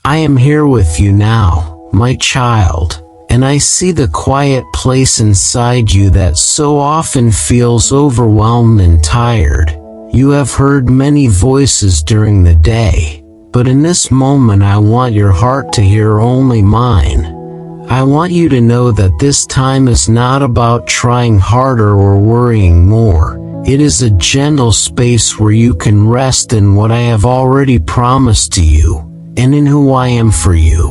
I am here with you now, my child, and I see the quiet place inside you that so often feels overwhelmed and tired. You have heard many voices during the day, but in this moment I want your heart to hear only mine. I want you to know that this time is not about trying harder or worrying more. It is a gentle space where you can rest in what I have already promised to you, and in who I am for you.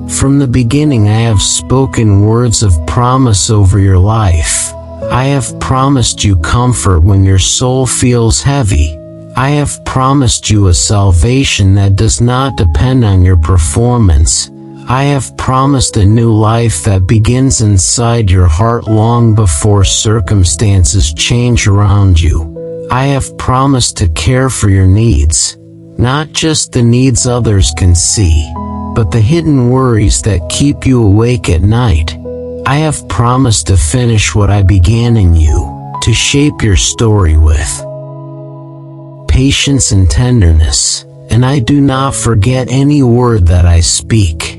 From the beginning I have spoken words of promise over your life. I have promised you comfort when your soul feels heavy. I have promised you a salvation that does not depend on your performance. I have promised a new life that begins inside your heart long before circumstances change around you. I have promised to care for your needs, not just the needs others can see, but the hidden worries that keep you awake at night. I have promised to finish what I began in you, to shape your story with patience and tenderness, and I do not forget any word that I speak.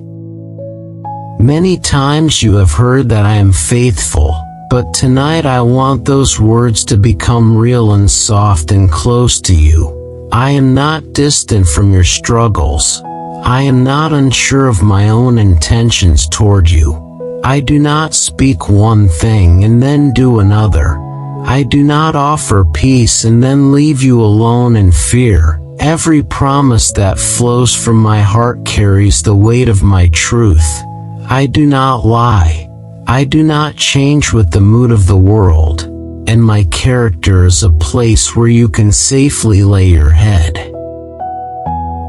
Many times you have heard that I am faithful, but tonight I want those words to become real and soft and close to you. I am not distant from your struggles. I am not unsure of my own intentions toward you. I do not speak one thing and then do another. I do not offer peace and then leave you alone in fear. Every promise that flows from my heart carries the weight of my truth. I do not lie. I do not change with the mood of the world, and my character is a place where you can safely lay your head.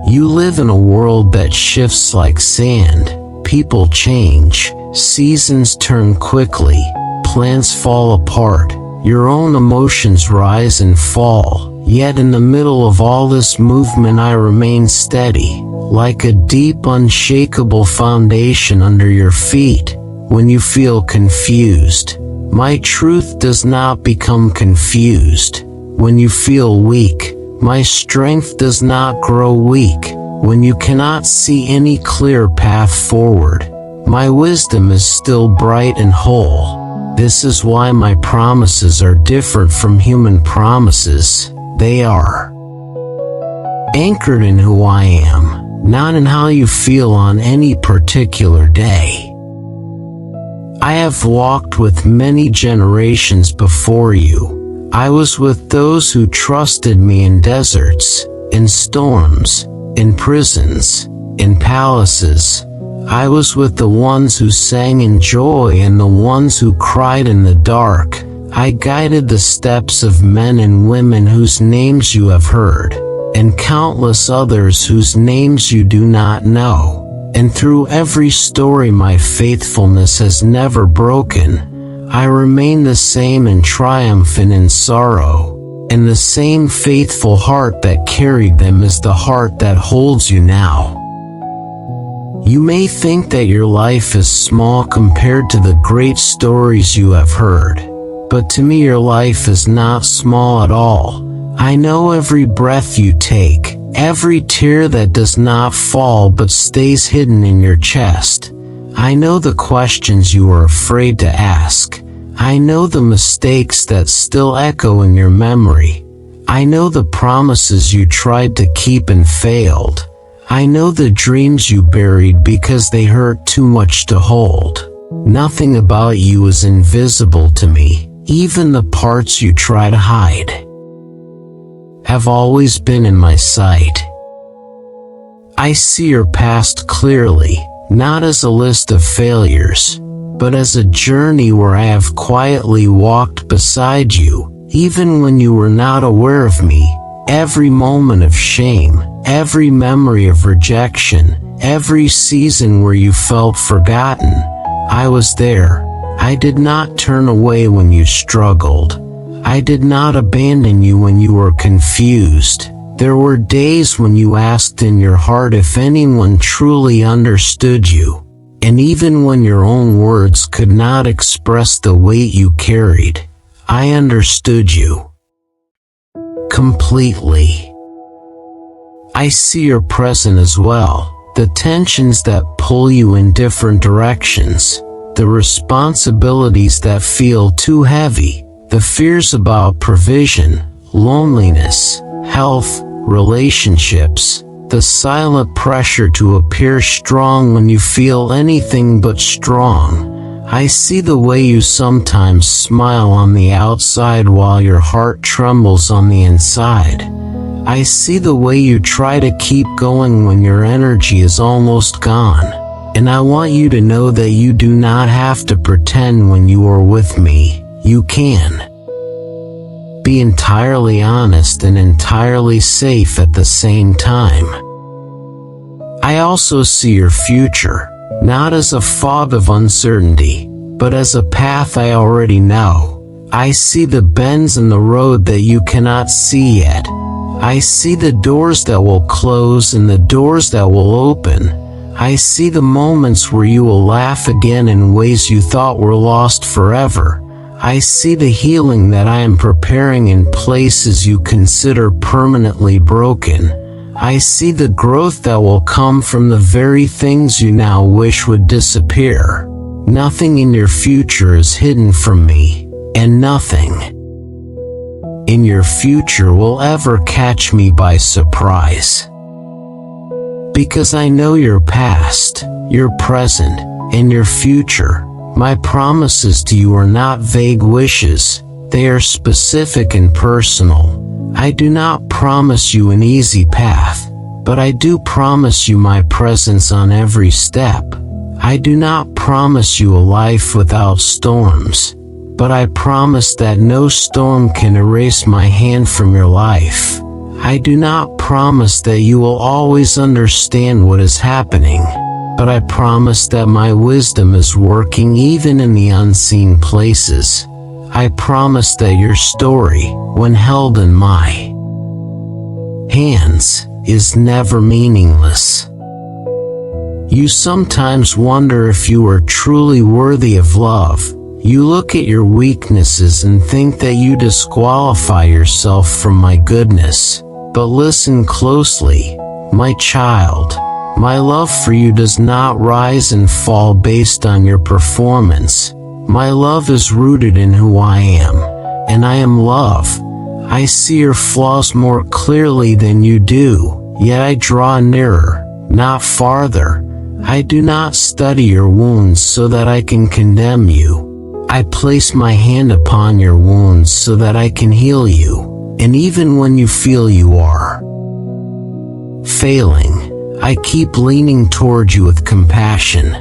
You live in a world that shifts like sand. People change, seasons turn quickly, plans fall apart, your own emotions rise and fall. Yet in the middle of all this movement I remain steady, like a deep unshakable foundation under your feet. When you feel confused, my truth does not become confused. When you feel weak, my strength does not grow weak. When you cannot see any clear path forward, my wisdom is still bright and whole. This is why my promises are different from human promises. They are anchored in who I am, not in how you feel on any particular day. I have walked with many generations before you. I was with those who trusted me in deserts, in storms, in prisons, in palaces. I was with the ones who sang in joy and the ones who cried in the dark. I guided the steps of men and women whose names you have heard, and countless others whose names you do not know. And through every story my faithfulness has never broken. I remain the same in triumph and in sorrow, and the same faithful heart that carried them is the heart that holds you now. You may think that your life is small compared to the great stories you have heard, but to me your life is not small at all. I know every breath you take, every tear that does not fall but stays hidden in your chest. I know the questions you are afraid to ask. I know the mistakes that still echo in your memory. I know the promises you tried to keep and failed. I know the dreams you buried because they hurt too much to hold. Nothing about you is invisible to me. Even the parts you try to hide have always been in my sight. I see your past clearly, not as a list of failures, but as a journey where I have quietly walked beside you, even when you were not aware of me. Every moment of shame, every memory of rejection, every season where you felt forgotten, I was there. I did not turn away when you struggled. I did not abandon you when you were confused. There were days when you asked in your heart if anyone truly understood you, and even when your own words could not express the weight you carried, I understood you completely. I see your present as well, the tensions that pull you in different directions, the responsibilities that feel too heavy, the fears about provision, loneliness, health, relationships, the silent pressure to appear strong when you feel anything but strong. I see the way you sometimes smile on the outside while your heart trembles on the inside. I see the way you try to keep going when your energy is almost gone. And I want you to know that you do not have to pretend when you are with me. You can be entirely honest and entirely safe at the same time. I also see your future, not as a fog of uncertainty, but as a path I already know. I see the bends in the road that you cannot see yet. I see the doors that will close and the doors that will open. I see the moments where you will laugh again in ways you thought were lost forever. I see the healing that I am preparing in places you consider permanently broken. I see the growth that will come from the very things you now wish would disappear. Nothing in your future is hidden from me, and nothing in your future will ever catch me by surprise. Because I know your past, your present, and your future. My promises to you are not vague wishes, they are specific and personal. I do not promise you an easy path, but I do promise you my presence on every step. I do not promise you a life without storms, but I promise that no storm can erase my hand from your life. I do not promise that you will always understand what is happening, but I promise that my wisdom is working even in the unseen places. I promise that your story, when held in my hands, is never meaningless. You sometimes wonder if you are truly worthy of love. You look at your weaknesses and think that you disqualify yourself from my goodness. But listen closely, my child. My love for you does not rise and fall based on your performance. My love is rooted in who I am, and I am love. I see your flaws more clearly than you do, yet I draw nearer, not farther. I do not study your wounds so that I can condemn you. I place my hand upon your wounds so that I can heal you, and even when you feel you are failing, I keep leaning toward you with compassion.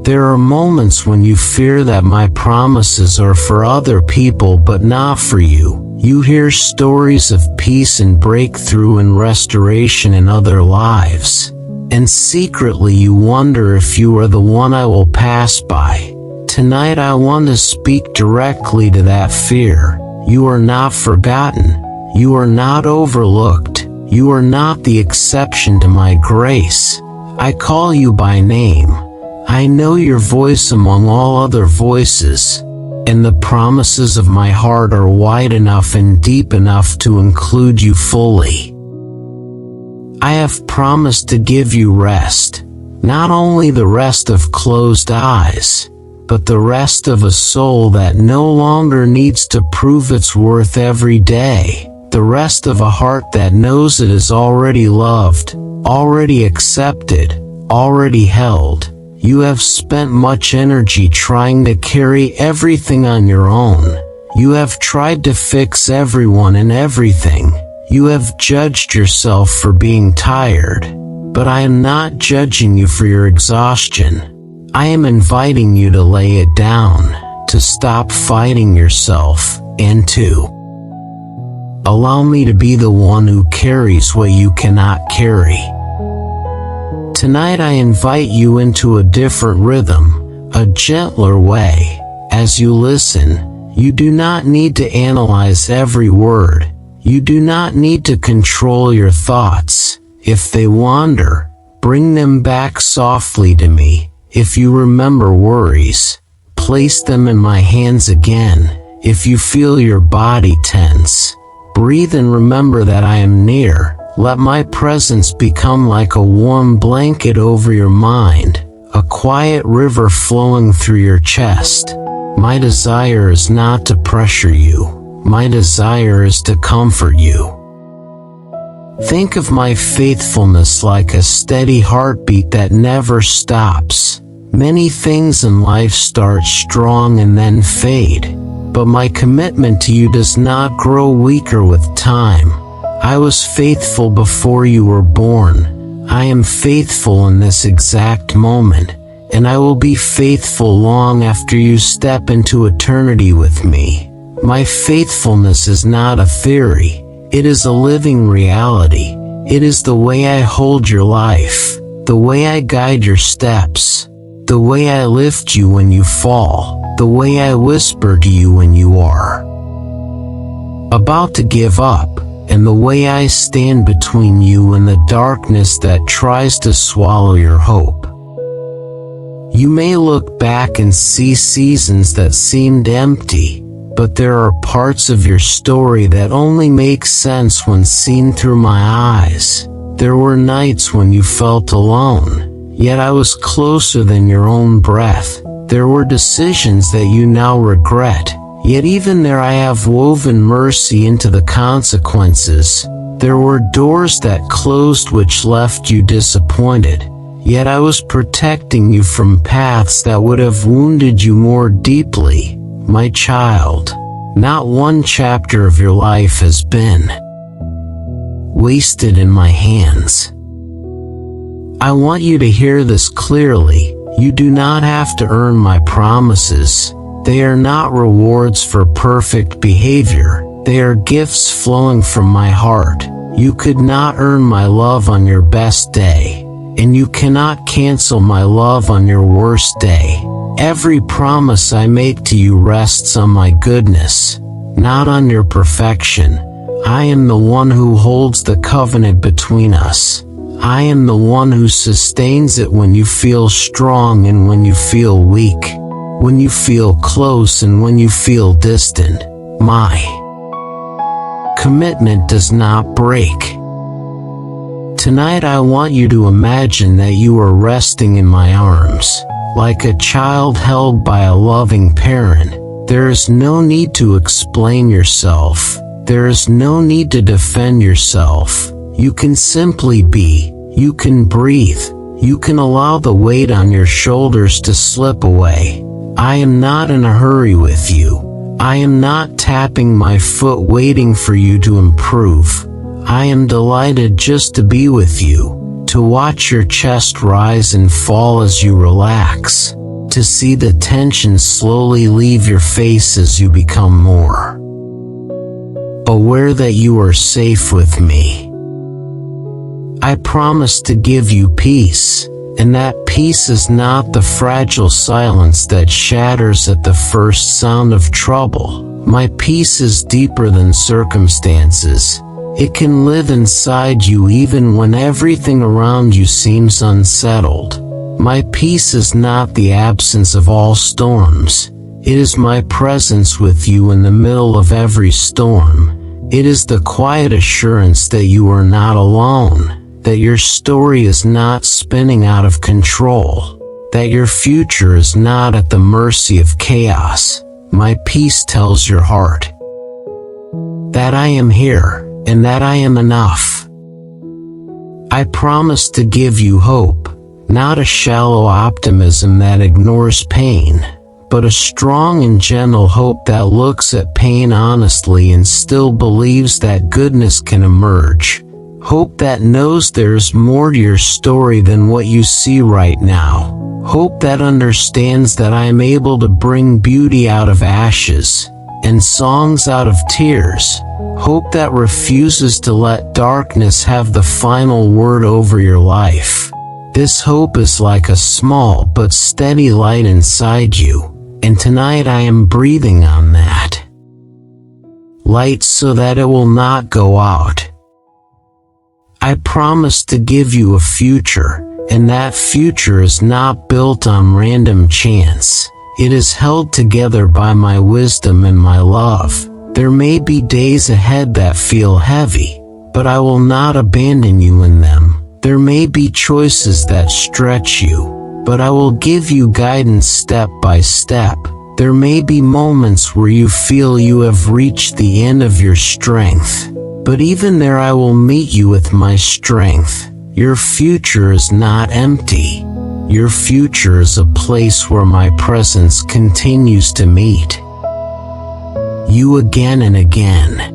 There are moments when you fear that my promises are for other people but not for you. You hear stories of peace and breakthrough and restoration in other lives. And secretly you wonder if you are the one I will pass by. Tonight I want to speak directly to that fear. You are not forgotten. You are not overlooked. You are not the exception to my grace. I call you by name. I know your voice among all other voices, and the promises of my heart are wide enough and deep enough to include you fully. I have promised to give you rest, not only the rest of closed eyes, but the rest of a soul that no longer needs to prove its worth every day. The rest of a heart that knows it is already loved, already accepted, already held. You have spent much energy trying to carry everything on your own. You have tried to fix everyone and everything. You have judged yourself for being tired. But I am not judging you for your exhaustion. I am inviting you to lay it down, to stop fighting yourself, and to allow me to be the one who carries what you cannot carry. Tonight I invite you into a different rhythm, a gentler way. As you listen, you do not need to analyze every word. You do not need to control your thoughts. If they wander, bring them back softly to me. If you remember worries, place them in my hands again. If you feel your body tense, breathe and remember that I am near. Let my presence become like a warm blanket over your mind, a quiet river flowing through your chest. My desire is not to pressure you. My desire is to comfort you. Think of my faithfulness like a steady heartbeat that never stops. Many things in life start strong and then fade, but my commitment to you does not grow weaker with time. I was faithful before you were born. I am faithful in this exact moment, and I will be faithful long after you step into eternity with me. My faithfulness is not a theory. It is a living reality. It is the way I hold your life, the way I guide your steps, the way I lift you when you fall, the way I whisper to you when you are about to give up, and the way I stand between you and the darkness that tries to swallow your hope. You may look back and see seasons that seemed empty, but there are parts of your story that only make sense when seen through my eyes. There were nights when you felt alone, yet I was closer than your own breath. There were decisions that you now regret, yet even there I have woven mercy into the consequences. There were doors that closed which left you disappointed, yet I was protecting you from paths that would have wounded you more deeply. My child, not one chapter of your life has been wasted in my hands. I want you to hear this clearly. You do not have to earn my promises. They are not rewards for perfect behavior. They are gifts flowing from my heart. You could not earn my love on your best day, and you cannot cancel my love on your worst day. Every promise I make to you rests on my goodness, not on your perfection. I am the one who holds the covenant between us. I am the one who sustains it when you feel strong and when you feel weak, when you feel close and when you feel distant. My commitment does not break. Tonight I want you to imagine that you are resting in my arms, like a child held by a loving parent. There is no need to explain yourself. There is no need to defend yourself. You can simply be. You can breathe. You can allow the weight on your shoulders to slip away. I am not in a hurry with you. I am not tapping my foot waiting for you to improve. I am delighted just to be with you, to watch your chest rise and fall as you relax, to see the tension slowly leave your face as you become more aware that you are safe with me. I promise to give you peace, and that peace is not the fragile silence that shatters at the first sound of trouble. My peace is deeper than circumstances. It can live inside you even when everything around you seems unsettled. My peace is not the absence of all storms. It is my presence with you in the middle of every storm. It is the quiet assurance that you are not alone, that your story is not spinning out of control, that your future is not at the mercy of chaos. My peace tells your heart that I am here, and that I am enough. I promise to give you hope, not a shallow optimism that ignores pain, but a strong and gentle hope that looks at pain honestly and still believes that goodness can emerge. Hope that knows there's more to your story than what you see right now. Hope that understands that I am able to bring beauty out of ashes, and songs out of tears. Hope that refuses to let darkness have the final word over your life. This hope is like a small but steady light inside you, and tonight I am breathing on that light so that it will not go out. I promise to give you a future, and that future is not built on random chance. It is held together by my wisdom and my love. There may be days ahead that feel heavy, but I will not abandon you in them. There may be choices that stretch you, but I will give you guidance step by step. There may be moments where you feel you have reached the end of your strength, but even there I will meet you with my strength. Your future is not empty. Your future is a place where my presence continues to meet you again and again.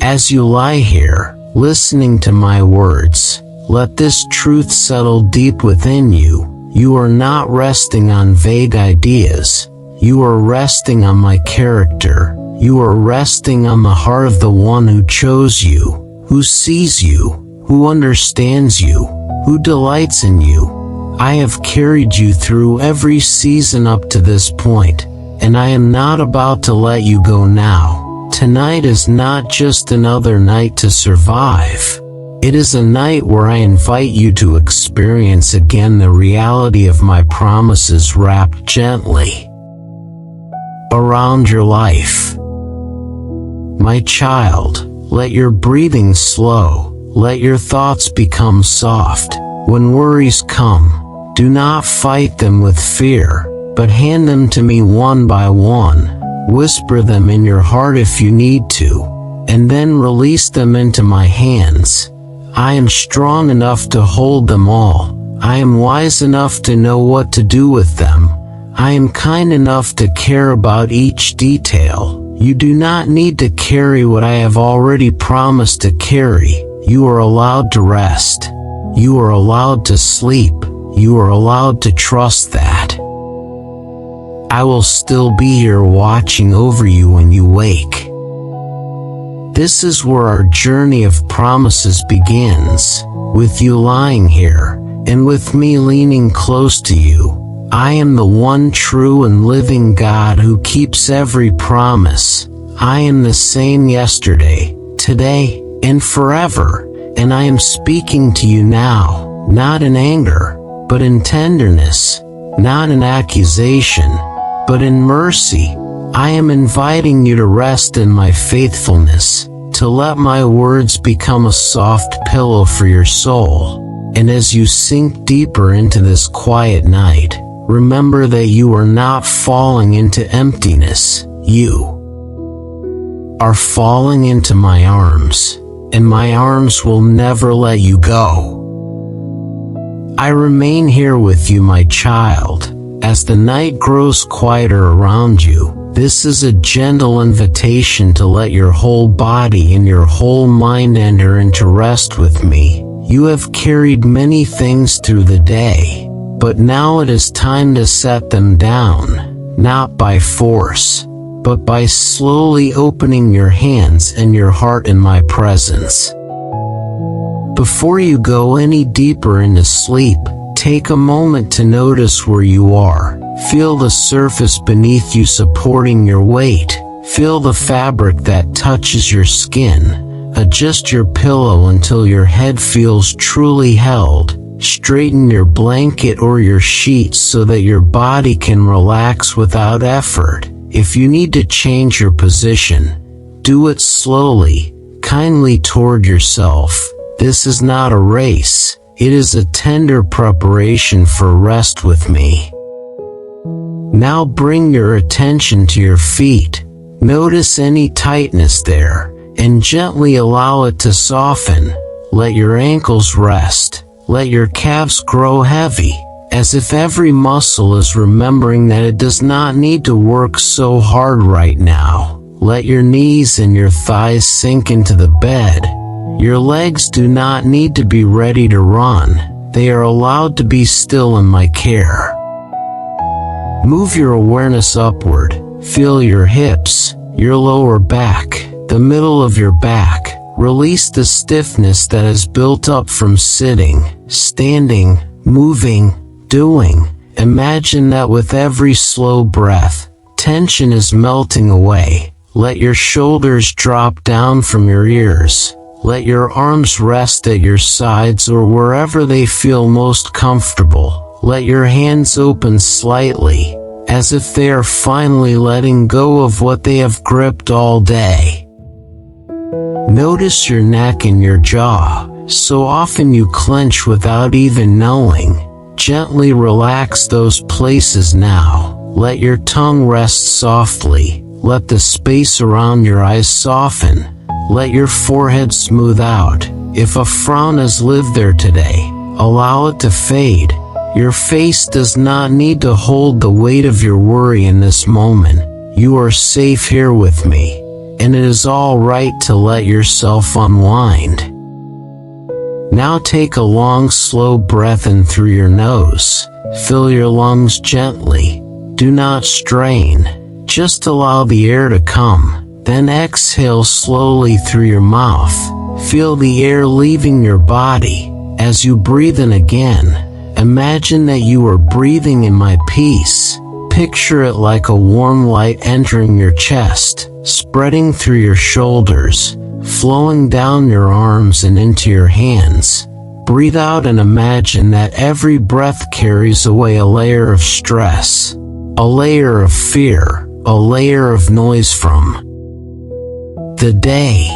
As you lie here, listening to my words, let this truth settle deep within you. You are not resting on vague ideas. You are resting on my character. You are resting on the heart of the one who chose you, who sees you, who understands you, who delights in you. I have carried you through every season up to this point, and I am not about to let you go now. Tonight is not just another night to survive. It is a night where I invite you to experience again the reality of my promises wrapped gently around your life. My child, let your breathing slow, let your thoughts become soft. When worries come, do not fight them with fear, but hand them to me one by one. Whisper them in your heart if you need to, and then release them into my hands. I am strong enough to hold them all. I am wise enough to know what to do with them. I am kind enough to care about each detail. You do not need to carry what I have already promised to carry. You are allowed to rest. You are allowed to sleep. You are allowed to trust that I will still be here watching over you when you wake. This is where our journey of promises begins, with you lying here, and with me leaning close to you. I am the one true and living God who keeps every promise. I am the same yesterday, today, and forever, and I am speaking to you now, not in anger, but in tenderness, not in accusation, but in mercy. I am inviting you to rest in my faithfulness, to let my words become a soft pillow for your soul. And as you sink deeper into this quiet night, remember that you are not falling into emptiness. You are falling into my arms, and my arms will never let you go. I remain here with you, my child. As the night grows quieter around you, this is a gentle invitation to let your whole body and your whole mind enter into rest with me. You have carried many things through the day, but now it is time to set them down, not by force, but by slowly opening your hands and your heart in my presence. Before you go any deeper into sleep, take a moment to notice where you are. Feel the surface beneath you supporting your weight. Feel the fabric that touches your skin. Adjust your pillow until your head feels truly held. Straighten your blanket or your sheets so that your body can relax without effort. If you need to change your position, do it slowly, kindly toward yourself. This is not a race. It is a tender preparation for rest with me. Now bring your attention to your feet. Notice any tightness there, and gently allow it to soften. Let your ankles rest. Let your calves grow heavy, as if every muscle is remembering that it does not need to work so hard right now. Let your knees and your thighs sink into the bed. Your legs do not need to be ready to run. They are allowed to be still in my care. Move your awareness upward. Feel your hips, your lower back, the middle of your back. Release the stiffness that is built up from sitting, standing, moving, doing. Imagine that with every slow breath, tension is melting away. Let your shoulders drop down from your ears. Let your arms rest at your sides or wherever they feel most comfortable. Let your hands open slightly, as if they are finally letting go of what they have gripped all day. Notice your neck and your jaw. So often you clench without even knowing. Gently relax those places now. Let your tongue rest softly. Let the space around your eyes soften. Let your forehead smooth out. If a frown has lived there today, allow it to fade. Your face does not need to hold the weight of your worry in this moment. You are safe here with me, and it is all right to let yourself unwind. Now take a long, slow breath in through your nose. Fill your lungs gently. Do not strain. Just allow the air to come. Then exhale slowly through your mouth. Feel the air leaving your body. As you breathe in again, imagine that you are breathing in my peace. Picture it like a warm light entering your chest, spreading through your shoulders, flowing down your arms and into your hands. Breathe out and imagine that every breath carries away a layer of stress, a layer of fear, a layer of noise from the day.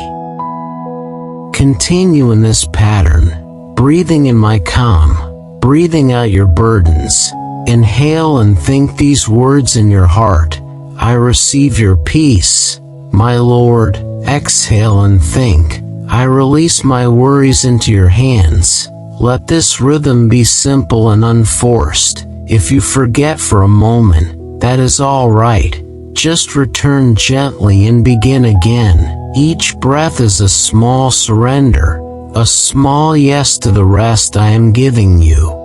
Continue in this pattern, breathing in my calm, breathing out your burdens. Inhale and think these words in your heart. I receive your peace, my Lord. Exhale and think, I release my worries into your hands. Let this rhythm be simple and unforced. If you forget for a moment, that is all right. Just return gently and begin again. Each breath is a small surrender, a small yes to the rest I am giving you.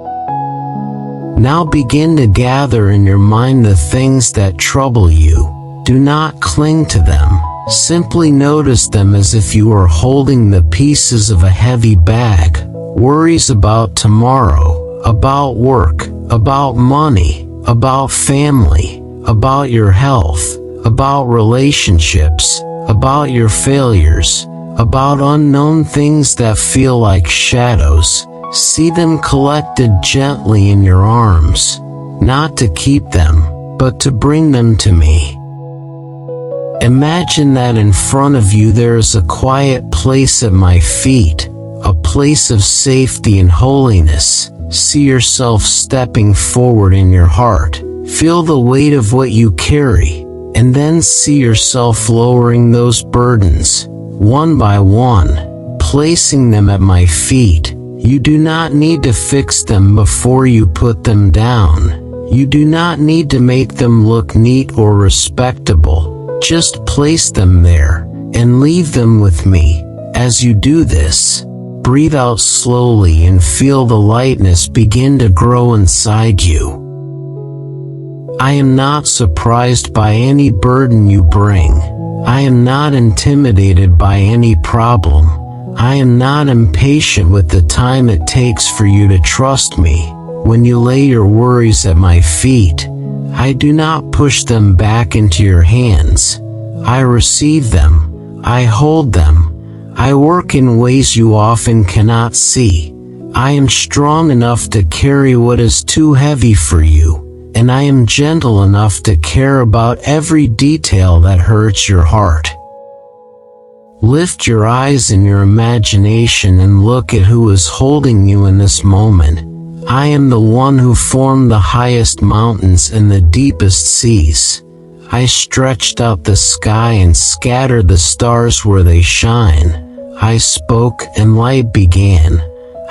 Now begin to gather in your mind the things that trouble you. Do not cling to them. Simply notice them as if you are holding the pieces of a heavy bag. Worries about tomorrow, about work, about money, about family, about your health, about relationships, about your failures, about unknown things that feel like shadows. See them collected gently in your arms, not to keep them, but to bring them to me. Imagine that in front of you there is a quiet place at my feet, a place of safety and holiness. See yourself stepping forward in your heart. Feel the weight of what you carry, and then see yourself lowering those burdens, one by one, placing them at my feet. You do not need to fix them before you put them down. You do not need to make them look neat or respectable. Just place them there, and leave them with me. As you do this, breathe out slowly and feel the lightness begin to grow inside you. I am not surprised by any burden you bring. I am not intimidated by any problem. I am not impatient with the time it takes for you to trust me. When you lay your worries at my feet, I do not push them back into your hands. I receive them. I hold them. I work in ways you often cannot see. I am strong enough to carry what is too heavy for you, and I am gentle enough to care about every detail that hurts your heart. Lift your eyes in your imagination and look at who is holding you in this moment. I am the one who formed the highest mountains and the deepest seas. I stretched out the sky and scattered the stars where they shine. I spoke and light began.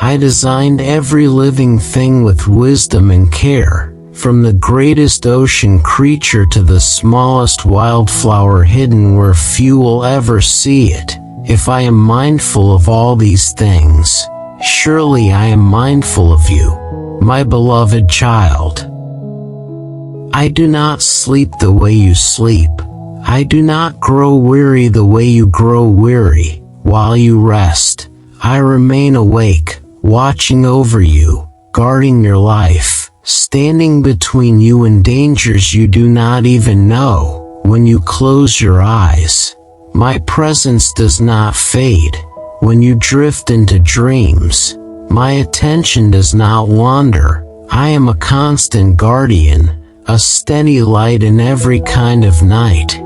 I designed every living thing with wisdom and care, from the greatest ocean creature to the smallest wildflower hidden where few will ever see it. If I am mindful of all these things, surely I am mindful of you, my beloved child. I do not sleep the way you sleep. I do not grow weary the way you grow weary. While you rest, I remain awake, watching over you, guarding your life, standing between you and dangers you do not even know. When you close your eyes, my presence does not fade. When you drift into dreams, my attention does not wander. I am a constant guardian, a steady light in every kind of night.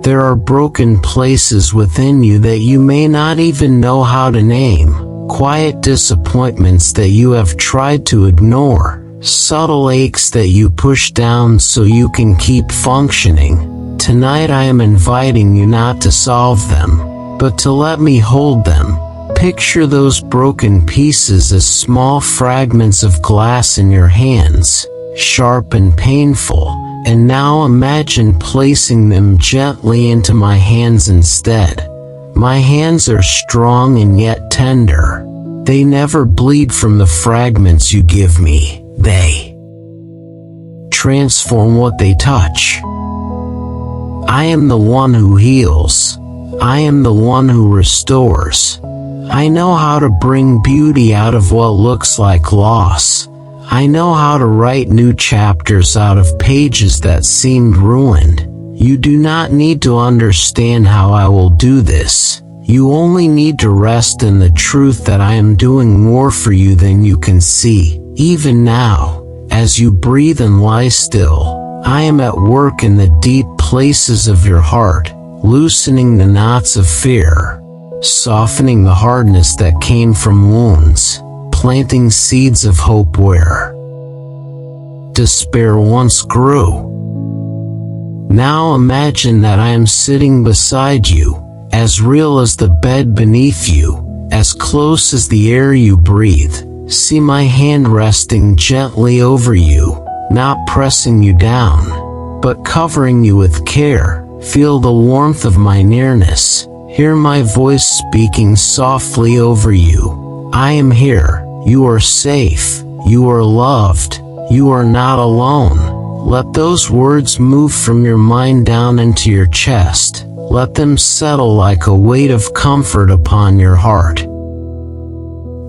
There are broken places within you that you may not even know how to name, quiet disappointments that you have tried to ignore, subtle aches that you push down so you can keep functioning. Tonight I am inviting you not to solve them, but to let me hold them. Picture those broken pieces as small fragments of glass in your hands, sharp and painful, and now imagine placing them gently into my hands instead. My hands are strong and yet tender. They never bleed from the fragments you give me. They transform what they touch. I am the one who heals. I am the one who restores. I know how to bring beauty out of what looks like loss. I know how to write new chapters out of pages that seemed ruined. You do not need to understand how I will do this. You only need to rest in the truth that I am doing more for you than you can see. Even now, as you breathe and lie still, I am at work in the deep places of your heart, loosening the knots of fear, softening the hardness that came from wounds, planting seeds of hope where despair once grew. Now imagine that I am sitting beside you, as real as the bed beneath you, as close as the air you breathe. See my hand resting gently over you, not pressing you down, but covering you with care. Feel the warmth of my nearness. Hear my voice speaking softly over you. I am here. You are safe. You are loved. You are not alone. Let those words move from your mind down into your chest. Let them settle like a weight of comfort upon your heart.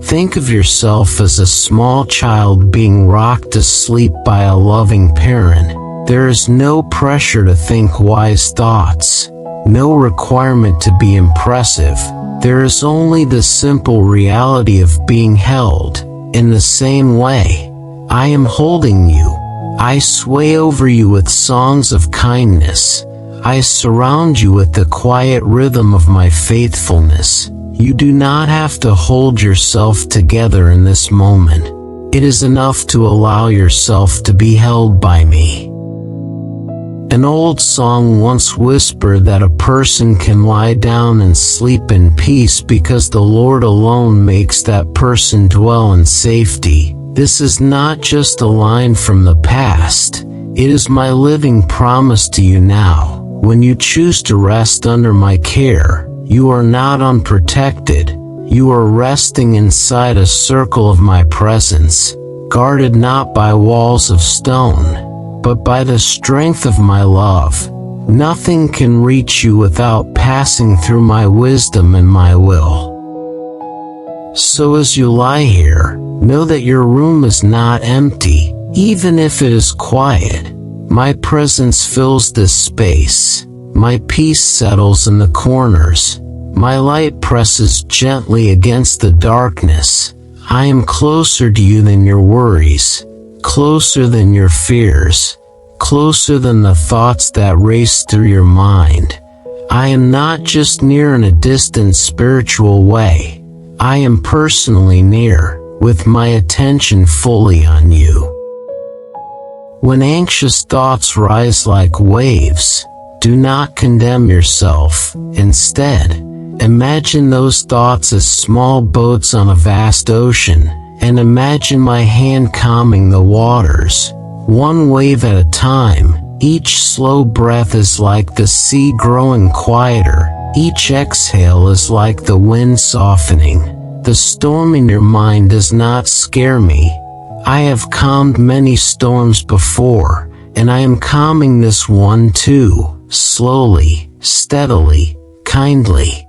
Think of yourself as a small child being rocked to sleep by a loving parent. There is no pressure to think wise thoughts, no requirement to be impressive. There is only the simple reality of being held. In the same way, I am holding you. I sway over you with songs of kindness. I surround you with the quiet rhythm of my faithfulness. You do not have to hold yourself together in this moment. It is enough to allow yourself to be held by me. An old song once whispered that a person can lie down and sleep in peace because the Lord alone makes that person dwell in safety. This is not just a line from the past. It is my living promise to you now. When you choose to rest under my care, you are not unprotected. You are resting inside a circle of my presence, guarded not by walls of stone, but by the strength of my love. Nothing can reach you without passing through my wisdom and my will. So as you lie here, know that your room is not empty, even if it is quiet. My presence fills this space. My peace settles in the corners. My light presses gently against the darkness. I am closer to you than your worries, closer than your fears, closer than the thoughts that race through your mind. I am not just near in a distant spiritual way. I am personally near, with my attention fully on you. When anxious thoughts rise like waves, do not condemn yourself. Instead, imagine those thoughts as small boats on a vast ocean, and imagine my hand calming the waters, one wave at a time. Each slow breath is like the sea growing quieter. Each exhale is like the wind softening. The storm in your mind does not scare me. I have calmed many storms before, and I am calming this one too, slowly, steadily, kindly.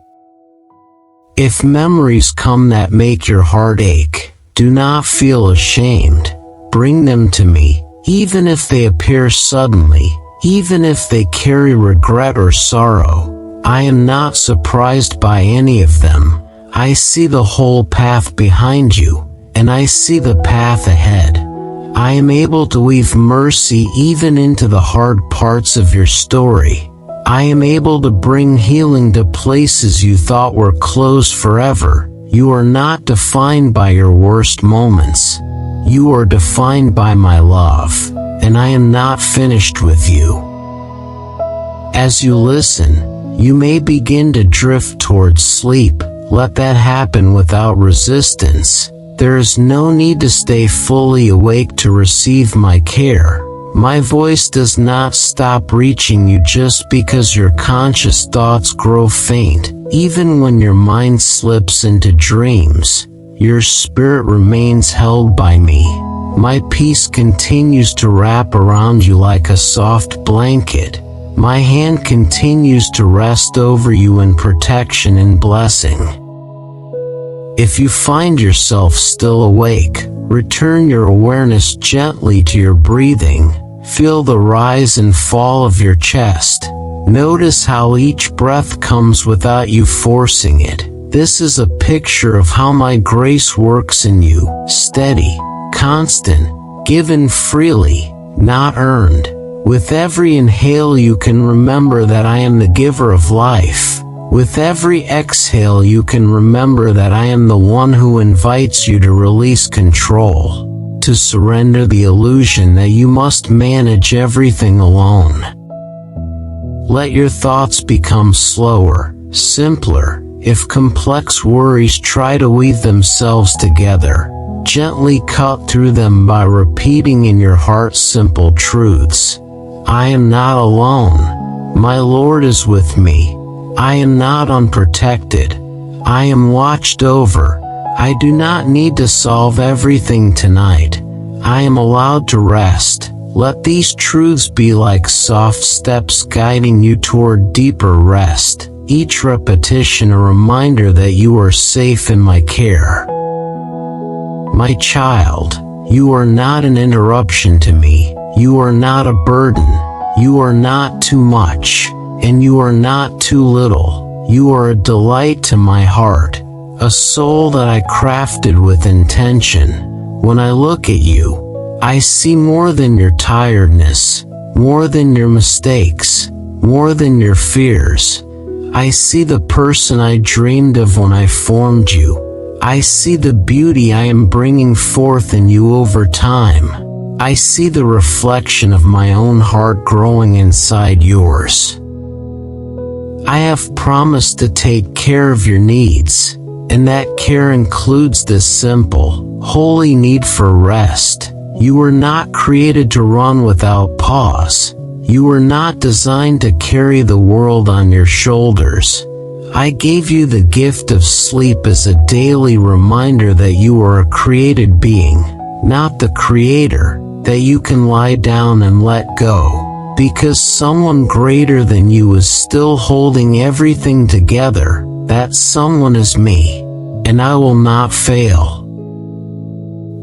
If memories come that make your heart ache, do not feel ashamed. Bring them to me, even if they appear suddenly, even if they carry regret or sorrow. I am not surprised by any of them. I see the whole path behind you, and I see the path ahead. I am able to weave mercy even into the hard parts of your story. I am able to bring healing to places you thought were closed forever. You are not defined by your worst moments. You are defined by my love, and I am not finished with you. As you listen, you may begin to drift towards sleep. Let that happen without resistance. There is no need to stay fully awake to receive my care. My voice does not stop reaching you just because your conscious thoughts grow faint. Even when your mind slips into dreams, your spirit remains held by me. My peace continues to wrap around you like a soft blanket. My hand continues to rest over you in protection and blessing. If you find yourself still awake, return your awareness gently to your breathing. Feel the rise and fall of your chest. Notice how each breath comes without you forcing it. This is a picture of how my grace works in you, steady, constant, given freely, not earned. With every inhale you can remember that I am the giver of life. With every exhale you can remember that I am the one who invites you to release control, to surrender the illusion that you must manage everything alone. Let your thoughts become slower, simpler. If complex worries try to weave themselves together, gently cut through them by repeating in your heart simple truths. I am not alone. My Lord is with me. I am not unprotected. I am watched over. I do not need to solve everything tonight. I am allowed to rest. Let these truths be like soft steps guiding you toward deeper rest. Each repetition a reminder that you are safe in my care. My child, you are not an interruption to me. You are not a burden. You are not too much, and you are not too little. You are a delight to my heart, a soul that I crafted with intention. When I look at you, I see more than your tiredness, more than your mistakes, more than your fears. I see the person I dreamed of when I formed you. I see the beauty I am bringing forth in you over time. I see the reflection of my own heart growing inside yours. I have promised to take care of your needs, and that care includes this simple, holy need for rest. You were not created to run without pause. You were not designed to carry the world on your shoulders. I gave you the gift of sleep as a daily reminder that you are a created being, not the creator, that you can lie down and let go, because someone greater than you is still holding everything together. That someone is me, and I will not fail.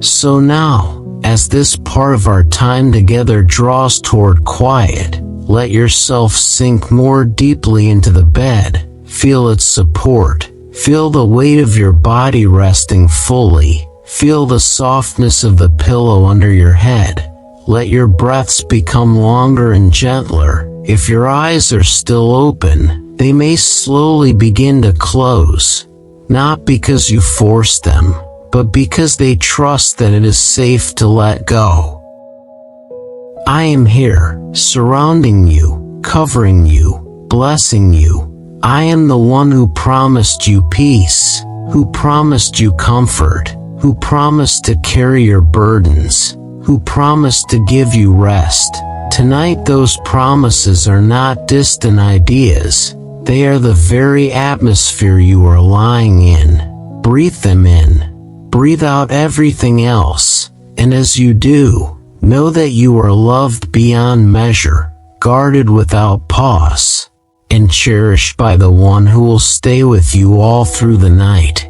So now, as this part of our time together draws toward quiet, let yourself sink more deeply into the bed. Feel its support. Feel the weight of your body resting fully. Feel the softness of the pillow under your head. Let your breaths become longer and gentler. If your eyes are still open, they may slowly begin to close. Not because you force them, but because they trust that it is safe to let go. I am here, surrounding you, covering you, blessing you. I am the one who promised you peace, who promised you comfort, who promised to carry your burdens, who promised to give you rest. Tonight those promises are not distant ideas. They are the very atmosphere you are lying in. Breathe them in. Breathe out everything else, and as you do, know that you are loved beyond measure, guarded without pause, and cherished by the one who will stay with you all through the night.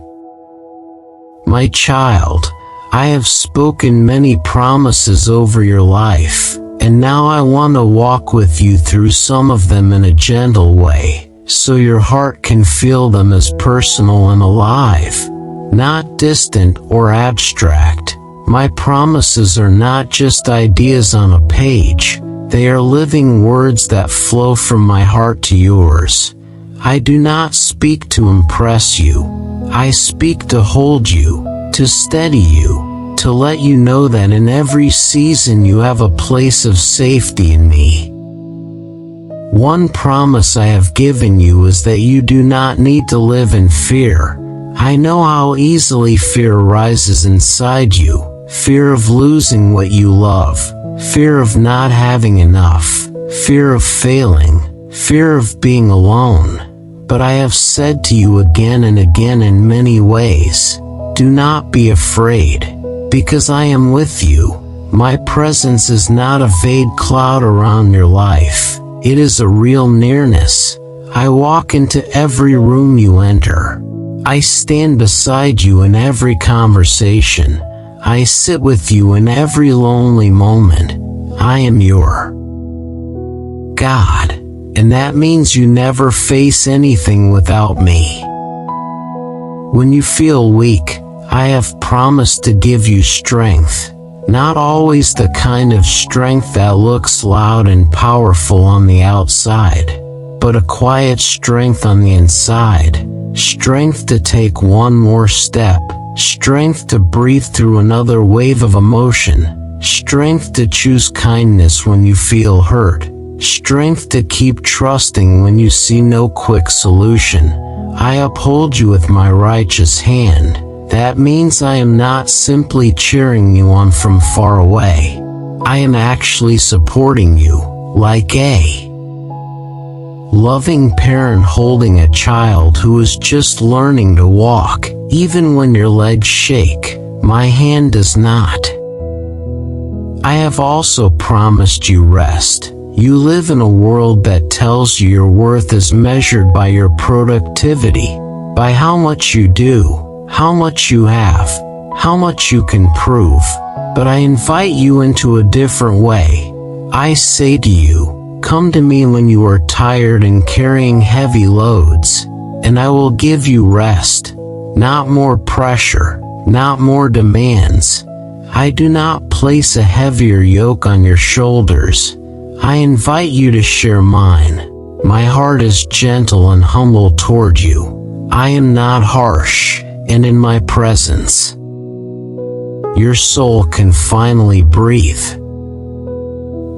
My child, I have spoken many promises over your life, and now I want to walk with you through some of them in a gentle way, so your heart can feel them as personal and alive. Not distant or abstract. My promises are not just ideas on a page. They are living words that flow from my heart to yours. I do not speak to impress you. I speak to hold you, to steady you, to let you know that in every season you have a place of safety in me. One promise I have given you is that you do not need to live in fear. I know how easily fear arises inside you. Fear of losing what you love, fear of not having enough, fear of failing, fear of being alone. But I have said to you again and again in many ways, do not be afraid, because I am with you. My presence is not a vague cloud around your life. It is a real nearness. I walk into every room you enter. I stand beside you in every conversation. I sit with you in every lonely moment. I am your God, and that means you never face anything without me. When you feel weak, I have promised to give you strength. Not always the kind of strength that looks loud and powerful on the outside, but a quiet strength on the inside. Strength to take one more step. Strength to breathe through another wave of emotion. Strength to choose kindness when you feel hurt. Strength to keep trusting when you see no quick solution. I uphold you with my righteous hand. That means I am not simply cheering you on from far away. I am actually supporting you, like a loving parent holding a child who is just learning to walk. Even when your legs shake, my hand does not. I have also promised you rest. You live in a world that tells you your worth is measured by your productivity, by how much you do, how much you have, how much you can prove. But I invite you into a different way. I say to you, come to me when you are tired and carrying heavy loads, and I will give you rest. Not more pressure, not more demands. I do not place a heavier yoke on your shoulders. I invite you to share mine. My heart is gentle and humble toward you. I am not harsh, and in my presence, your soul can finally breathe.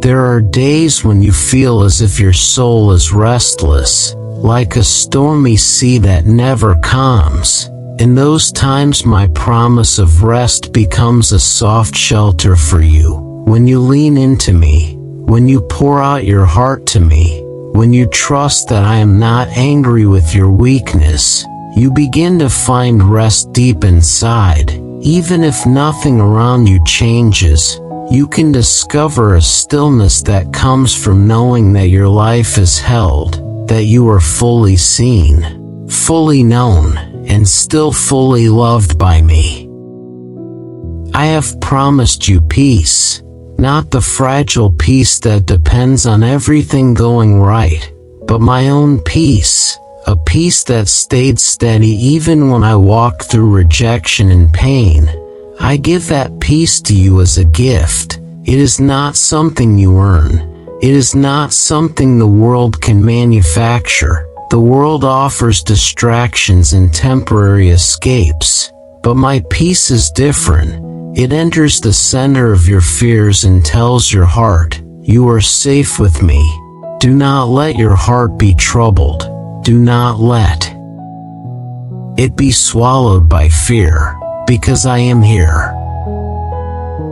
There are days when you feel as if your soul is restless, like a stormy sea that never calms. In those times my promise of rest becomes a soft shelter for you. When you lean into me, when you pour out your heart to me, when you trust that I am not angry with your weakness, you begin to find rest deep inside. Even if nothing around you changes, you can discover a stillness that comes from knowing that your life is held, that you are fully seen, fully known, and still fully loved by me. I have promised you peace, not the fragile peace that depends on everything going right, but my own peace, a peace that stayed steady even when I walked through rejection and pain. I give that peace to you as a gift. It is not something you earn. It is not something the world can manufacture. The world offers distractions and temporary escapes, but my peace is different. It enters the center of your fears and tells your heart, you are safe with me. Do not let your heart be troubled. Do not let it be swallowed by fear, because I am here.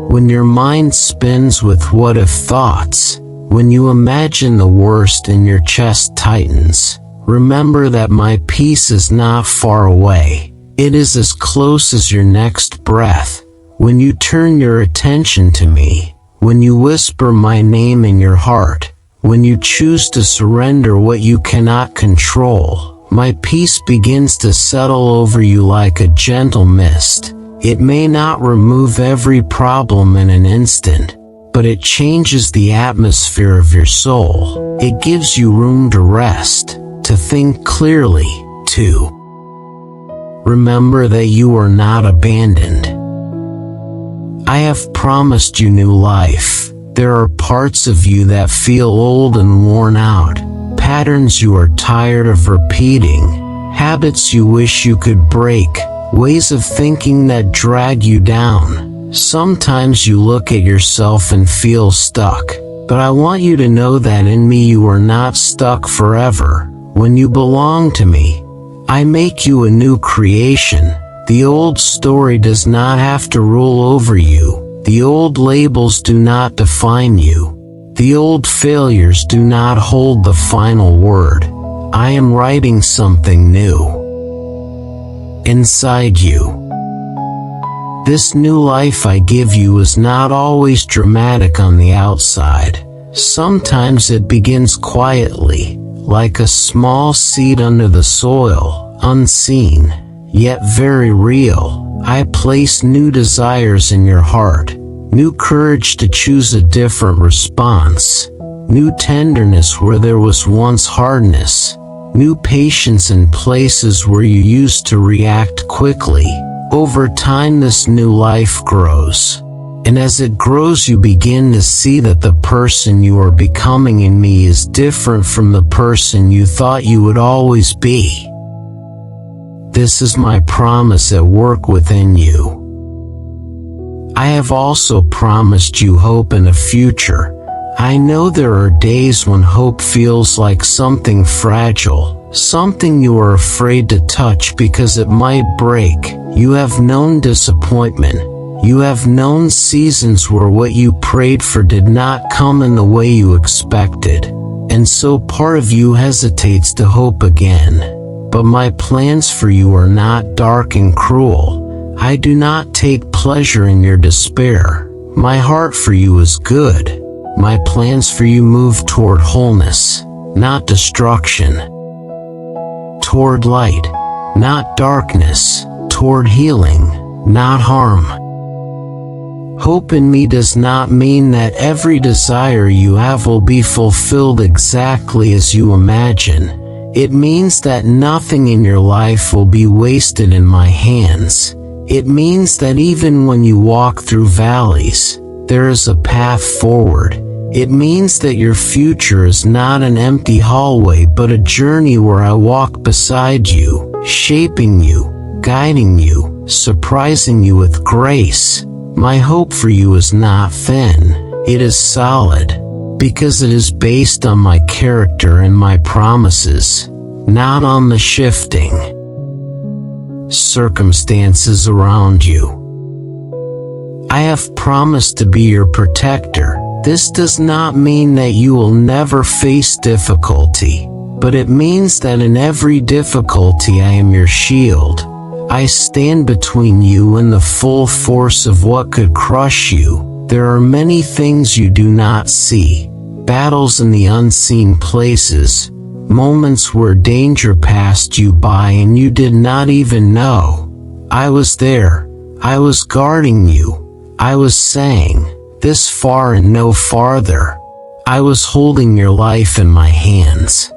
When your mind spins with what-if thoughts, when you imagine the worst and your chest tightens, remember that my peace is not far away. It is as close as your next breath. When you turn your attention to me, when you whisper my name in your heart, when you choose to surrender what you cannot control, my peace begins to settle over you like a gentle mist. It may not remove every problem in an instant, but it changes the atmosphere of your soul. It gives you room to rest, to think clearly, to remember that you are not abandoned. I have promised you new life. There are parts of you that feel old and worn out, patterns you are tired of repeating, habits you wish you could break, ways of thinking that drag you down. Sometimes you look at yourself and feel stuck, but I want you to know that in me you are not stuck forever. When you belong to me, I make you a new creation. The old story does not have to rule over you. The old labels do not define you. The old failures do not hold the final word. I am writing something new inside you. This new life I give you is not always dramatic on the outside. Sometimes it begins quietly, like a small seed under the soil, unseen, yet very real. I place new desires in your heart, new courage to choose a different response, new tenderness where there was once hardness, new patience in places where you used to react quickly. Over time this new life grows, and as it grows you begin to see that the person you are becoming in me is different from the person you thought you would always be. This is my promise at work within you. I have also promised you hope and a future. I know there are days when hope feels like something fragile, something you are afraid to touch because it might break. You have known disappointment. You have known seasons where what you prayed for did not come in the way you expected, and so part of you hesitates to hope again. But my plans for you are not dark and cruel. I do not take pleasure in your despair. My heart for you is good. My plans for you move toward wholeness, not destruction. Toward light, not darkness. Toward healing, not harm. Hope in me does not mean that every desire you have will be fulfilled exactly as you imagine. It means that nothing in your life will be wasted in my hands. It means that even when you walk through valleys, there is a path forward. It means that your future is not an empty hallway but a journey where I walk beside you, shaping you, guiding you, surprising you with grace. My hope for you is not thin, it is solid, because it is based on my character and my promises, not on the shifting circumstances around you. I have promised to be your protector. This does not mean that you will never face difficulty, but it means that in every difficulty I am your shield. I stand between you and the full force of what could crush you. There are many things you do not see, battles in the unseen places, moments where danger passed you by and you did not even know. I was there. I was guarding you. I was saying, this far and no farther. I was holding your life in my hands.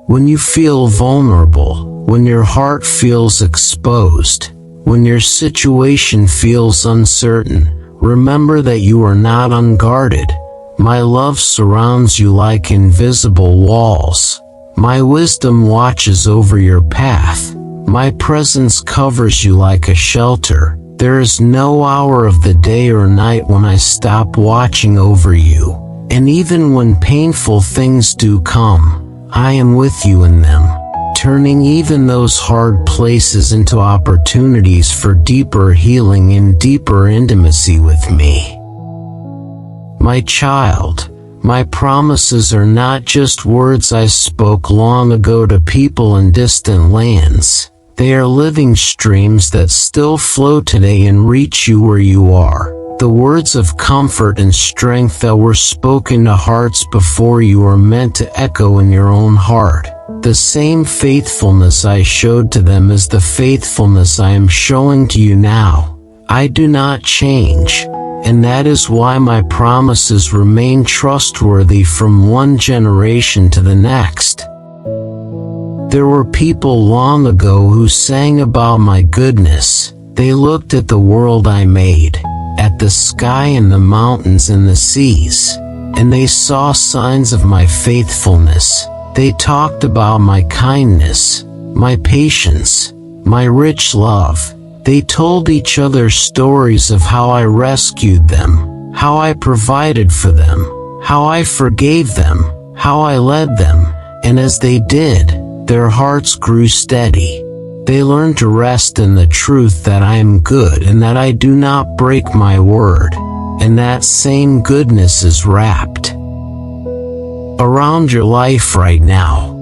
When you feel vulnerable, when your heart feels exposed, when your situation feels uncertain, remember that you are not unguarded. My love surrounds you like invisible walls. My wisdom watches over your path. My presence covers you like a shelter. There is no hour of the day or night when I stop watching over you. And even when painful things do come, I am with you in them, turning even those hard places into opportunities for deeper healing and deeper intimacy with me. My child, my promises are not just words I spoke long ago to people in distant lands. They are living streams that still flow today and reach you where you are. The words of comfort and strength that were spoken to hearts before you are meant to echo in your own heart. The same faithfulness I showed to them is the faithfulness I am showing to you now. I do not change, and that is why my promises remain trustworthy from one generation to the next. There were people long ago who sang about my goodness. They looked at the world I made, at the sky and the mountains and the seas, and they saw signs of my faithfulness. They talked about my kindness, my patience, my rich love. They told each other stories of how I rescued them, how I provided for them, how I forgave them, how I led them, and as they did, their hearts grew steady. They learned to rest in the truth that I am good and that I do not break my word, and that same goodness is wrapped around your life right now.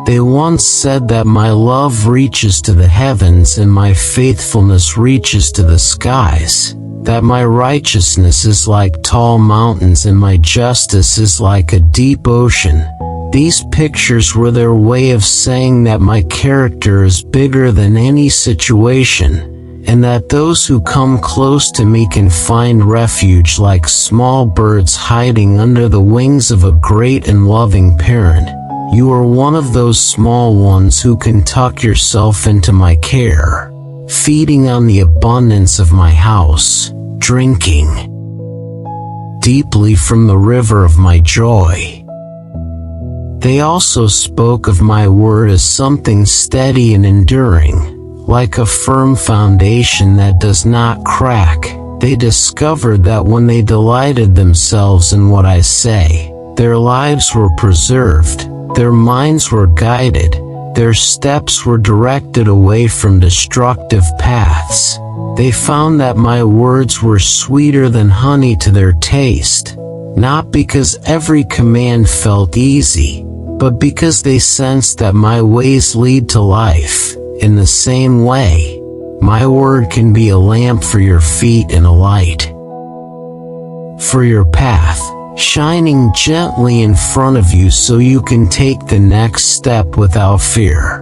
They once said that my love reaches to the heavens and my faithfulness reaches to the skies, that my righteousness is like tall mountains and my justice is like a deep ocean. These pictures were their way of saying that my character is bigger than any situation, and that those who come close to me can find refuge like small birds hiding under the wings of a great and loving parent. You are one of those small ones who can tuck yourself into my care, feeding on the abundance of my house, drinking deeply from the river of my joy. They also spoke of my word as something steady and enduring, like a firm foundation that does not crack. They discovered that when they delighted themselves in what I say, their lives were preserved, their minds were guided, their steps were directed away from destructive paths. They found that my words were sweeter than honey to their taste, not because every command felt easy, but because they sensed that my ways lead to life. In the same way, my word can be a lamp for your feet and a light for your path, shining gently in front of you so you can take the next step without fear.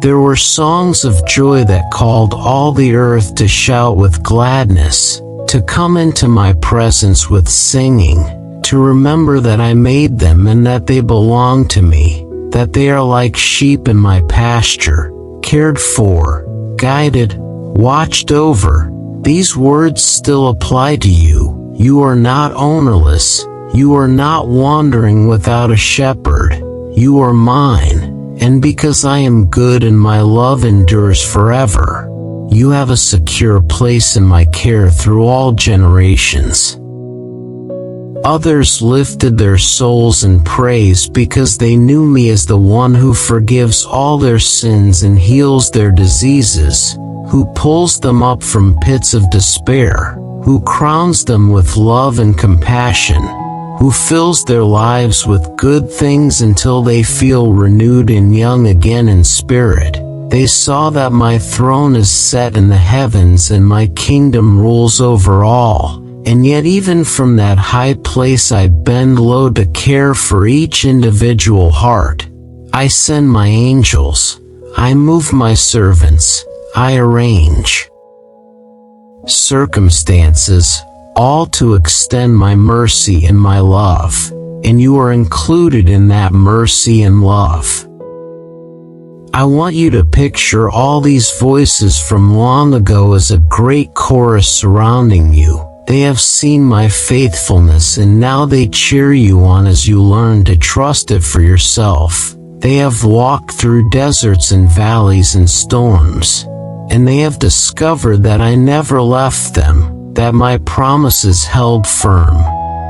There were songs of joy that called all the earth to shout with gladness, to come into my presence with singing, to remember that I made them and that they belong to me, that they are like sheep in my pasture, cared for, guided, watched over. These words still apply to you. You are not ownerless. You are not wandering without a shepherd. You are mine, and because I am good and my love endures forever, you have a secure place in my care through all generations. Others lifted their souls in praise because they knew me as the one who forgives all their sins and heals their diseases, who pulls them up from pits of despair, who crowns them with love and compassion, who fills their lives with good things until they feel renewed and young again in spirit. They saw that my throne is set in the heavens and my kingdom rules over all. And yet even from that high place I bend low to care for each individual heart. I send my angels. I move my servants. I arrange circumstances, all to extend my mercy and my love. And you are included in that mercy and love. I want you to picture all these voices from long ago as a great chorus surrounding you. They have seen my faithfulness and now they cheer you on as you learn to trust it for yourself. They have walked through deserts and valleys and storms, and they have discovered that I never left them, that my promises held firm.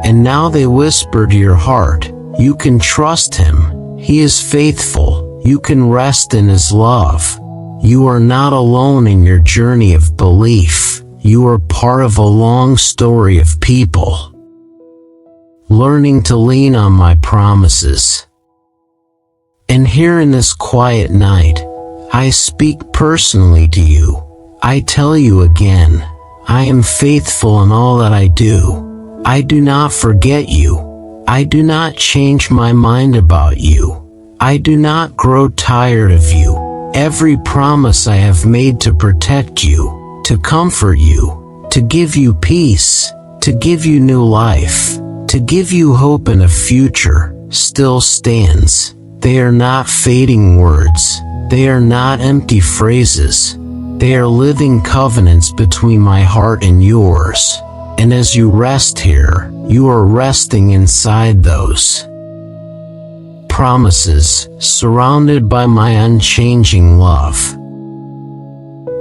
And now they whisper to your heart, you can trust him. He is faithful. You can rest in his love. You are not alone in your journey of belief. You are part of a long story of people learning to lean on my promises. And here in this quiet night, I speak personally to you. I tell you again, I am faithful in all that I do. I do not forget you. I do not change my mind about you. I do not grow tired of you. Every promise I have made to protect you, to comfort you, to give you peace, to give you new life, to give you hope and a future, still stands. They are not fading words. They are not empty phrases. They are living covenants between my heart and yours. And as you rest here, you are resting inside those promises, surrounded by my unchanging love.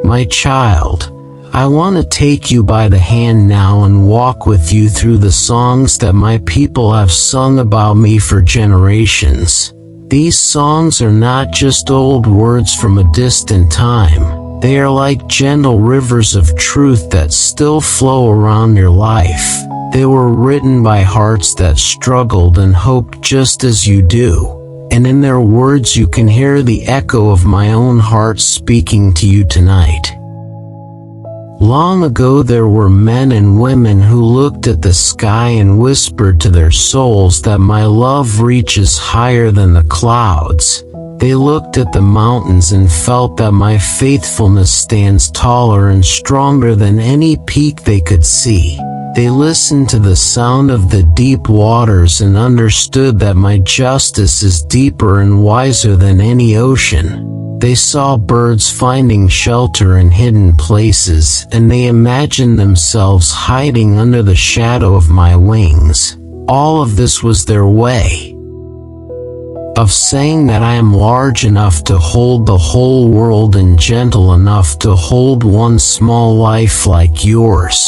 My child, I want to take you by the hand now and walk with you through the songs that my people have sung about me for generations. These songs are not just old words from a distant time. They are like gentle rivers of truth that still flow around your life. They were written by hearts that struggled and hoped just as you do. And in their words you can hear the echo of my own heart speaking to you tonight. Long ago there were men and women who looked at the sky and whispered to their souls that my love reaches higher than the clouds. They looked at the mountains and felt that my faithfulness stands taller and stronger than any peak they could see. They listened to the sound of the deep waters and understood that my justice is deeper and wiser than any ocean. They saw birds finding shelter in hidden places, and they imagined themselves hiding under the shadow of my wings. All of this was their way of saying that I am large enough to hold the whole world and gentle enough to hold one small life like yours.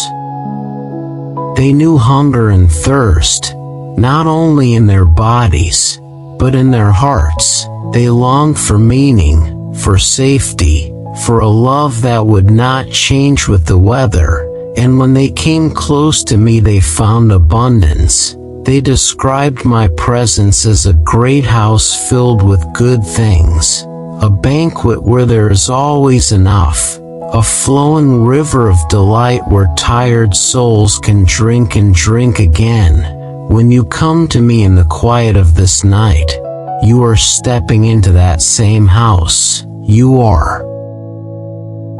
They knew hunger and thirst, not only in their bodies, but in their hearts. They longed for meaning, for safety, for a love that would not change with the weather, and when they came close to me they found abundance. They described my presence as a great house filled with good things, a banquet where there is always enough, a flowing river of delight where tired souls can drink and drink again. When you come to me in the quiet of this night, you are stepping into that same house. You are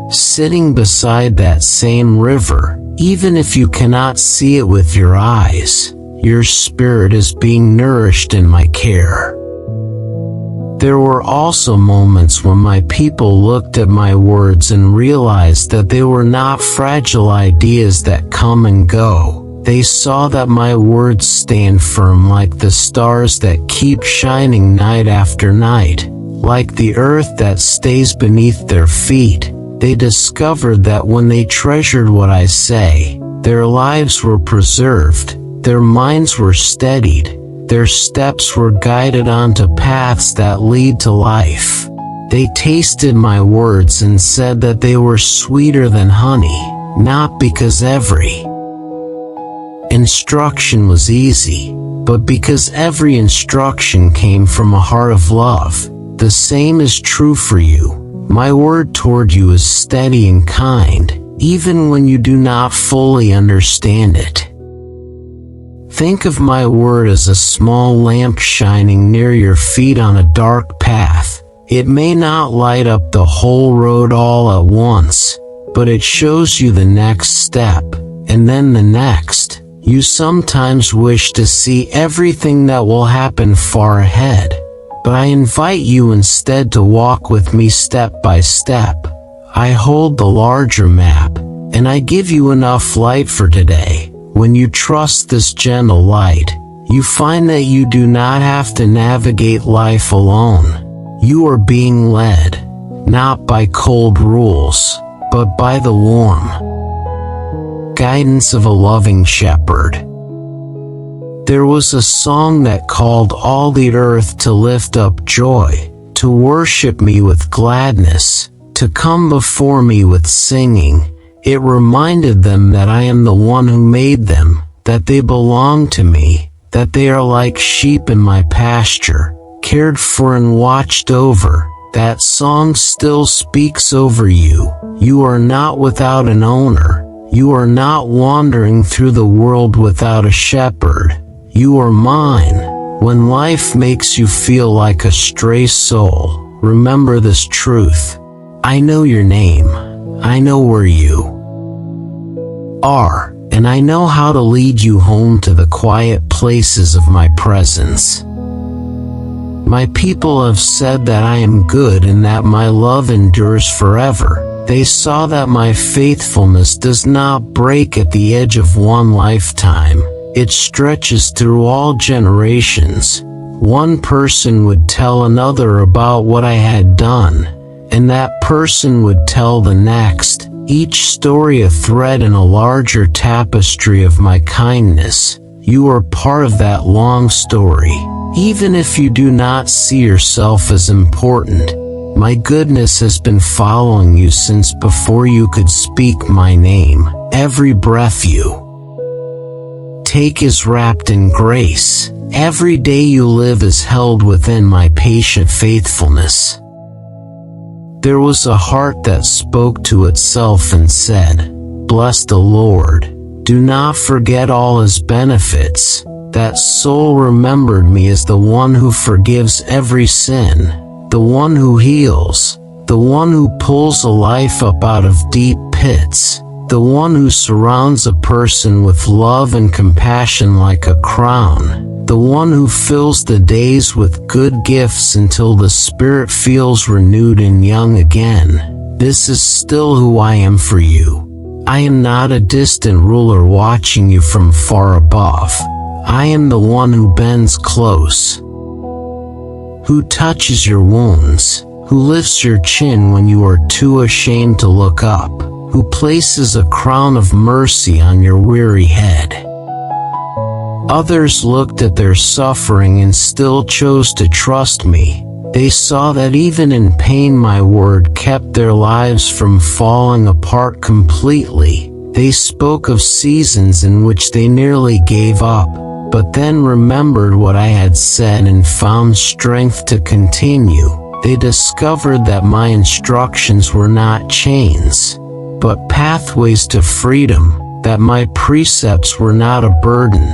sitting beside that same river, even if you cannot see it with your eyes. Your spirit is being nourished in my care. There were also moments when my people looked at my words and realized that they were not fragile ideas that come and go. They saw that my words stand firm like the stars that keep shining night after night, like the earth that stays beneath their feet. They discovered that when they treasured what I say, their lives were preserved. Their minds were steadied, their steps were guided onto paths that lead to life. They tasted my words and said that they were sweeter than honey, not because every instruction was easy, but because every instruction came from a heart of love. The same is true for you. My word toward you is steady and kind, even when you do not fully understand it. Think of my word as a small lamp shining near your feet on a dark path. It may not light up the whole road all at once, but it shows you the next step, and then the next. You sometimes wish to see everything that will happen far ahead, but I invite you instead to walk with me step by step. I hold the larger map, and I give you enough light for today. When you trust this gentle light, you find that you do not have to navigate life alone. You are being led, not by cold rules, but by the warm guidance of a loving shepherd. There was a song that called all the earth to lift up joy, to worship me with gladness, to come before me with singing. It reminded them that I am the one who made them, that they belong to me, that they are like sheep in my pasture, cared for and watched over. That song still speaks over you. You are not without an owner. You are not wandering through the world without a shepherd. You are mine. When life makes you feel like a stray soul, remember this truth. I know your name. I know where you are, and I know how to lead you home to the quiet places of my presence. My people have said that I am good and that my love endures forever. They saw that my faithfulness does not break at the edge of one lifetime. It stretches through all generations. One person would tell another about what I had done, and that person would tell the next, each story a thread in a larger tapestry of my kindness. You are part of that long story. Even if you do not see yourself as important, my goodness has been following you since before you could speak my name. Every breath you take is wrapped in grace. Every day you live is held within my patient faithfulness. There was a heart that spoke to itself and said, "Bless the Lord. Do not forget all his benefits." That soul remembered me as the one who forgives every sin, the one who heals, the one who pulls a life up out of deep pits, the one who surrounds a person with love and compassion like a crown, the one who fills the days with good gifts until the spirit feels renewed and young again. This is still who I am for you. I am not a distant ruler watching you from far above. I am the one who bends close, who touches your wounds, who lifts your chin when you are too ashamed to look up, who places a crown of mercy on your weary head. Others looked at their suffering and still chose to trust me. They saw that even in pain my word kept their lives from falling apart completely. They spoke of seasons in which they nearly gave up, but then remembered what I had said and found strength to continue. They discovered that my instructions were not chains, but pathways to freedom, that my precepts were not a burden,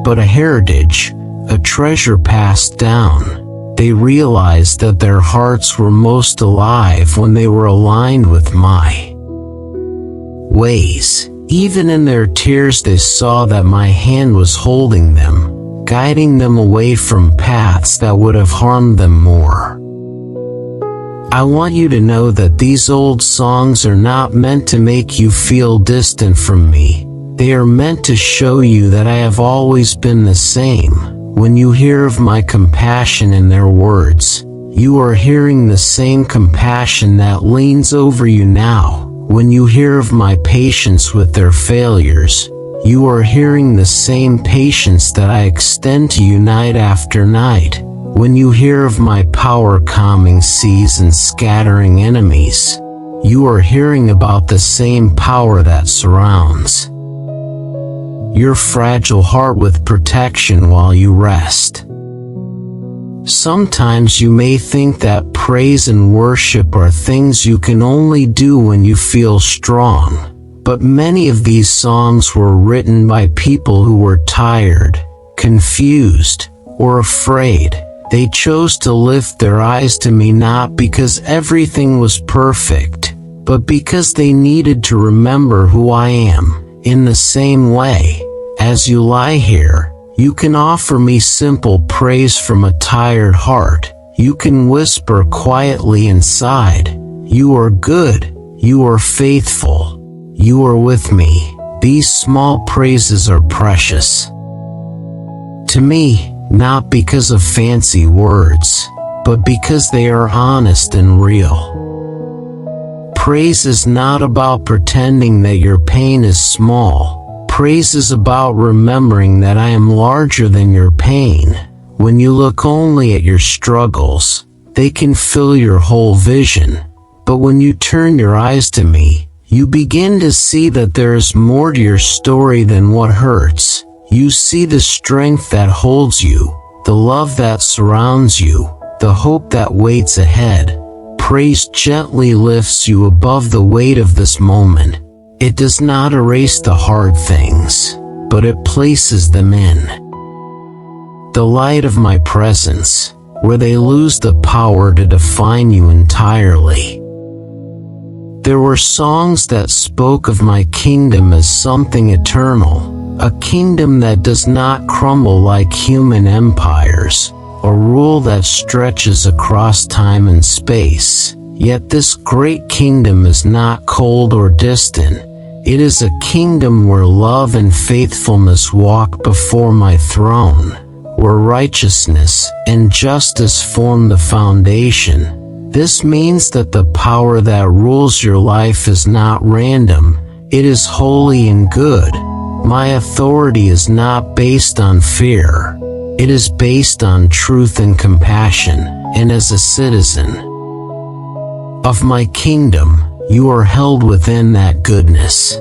but a heritage, a treasure passed down. They realized that their hearts were most alive when they were aligned with my ways. Even in their tears they saw that my hand was holding them, guiding them away from paths that would have harmed them more. I want you to know that these old songs are not meant to make you feel distant from me. They are meant to show you that I have always been the same. When you hear of my compassion in their words, you are hearing the same compassion that leans over you now. When you hear of my patience with their failures, you are hearing the same patience that I extend to you night after night. When you hear of my power calming seas and scattering enemies, you are hearing about the same power that surrounds your fragile heart with protection while you rest. Sometimes you may think that praise and worship are things you can only do when you feel strong, but many of these songs were written by people who were tired, confused, or afraid. They chose to lift their eyes to me not because everything was perfect, but because they needed to remember who I am. In the same way, as you lie here, you can offer me simple praise from a tired heart. You can whisper quietly inside, "You are good, you are faithful, you are with me." These small praises are precious to me, not because of fancy words, but because they are honest and real. Praise is not about pretending that your pain is small. Praise is about remembering that I am larger than your pain. When you look only at your struggles, they can fill your whole vision. But when you turn your eyes to me, you begin to see that there is more to your story than what hurts. You see the strength that holds you, the love that surrounds you, the hope that waits ahead. Praise gently lifts you above the weight of this moment. It does not erase the hard things, but it places them in the light of my presence, where they lose the power to define you entirely. There were songs that spoke of my kingdom as something eternal, a kingdom that does not crumble like human empires, a rule that stretches across time and space. Yet this great kingdom is not cold or distant. It is a kingdom where love and faithfulness walk before my throne, where righteousness and justice form the foundation. This means that the power that rules your life is not random, it is holy and good. My authority is not based on fear. It is based on truth and compassion, and as a citizen of my kingdom, you are held within that goodness.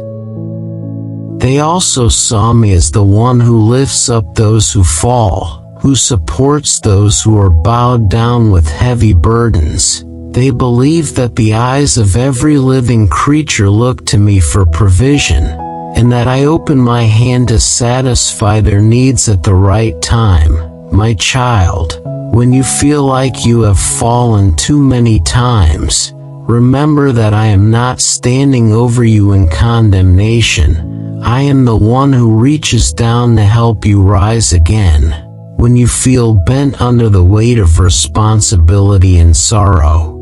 They also saw me as the one who lifts up those who fall, who supports those who are bowed down with heavy burdens. They believe that the eyes of every living creature look to me for provision, and that I open my hand to satisfy their needs at the right time. My child, when you feel like you have fallen too many times, remember that I am not standing over you in condemnation. I am the one who reaches down to help you rise again. When you feel bent under the weight of responsibility and sorrow,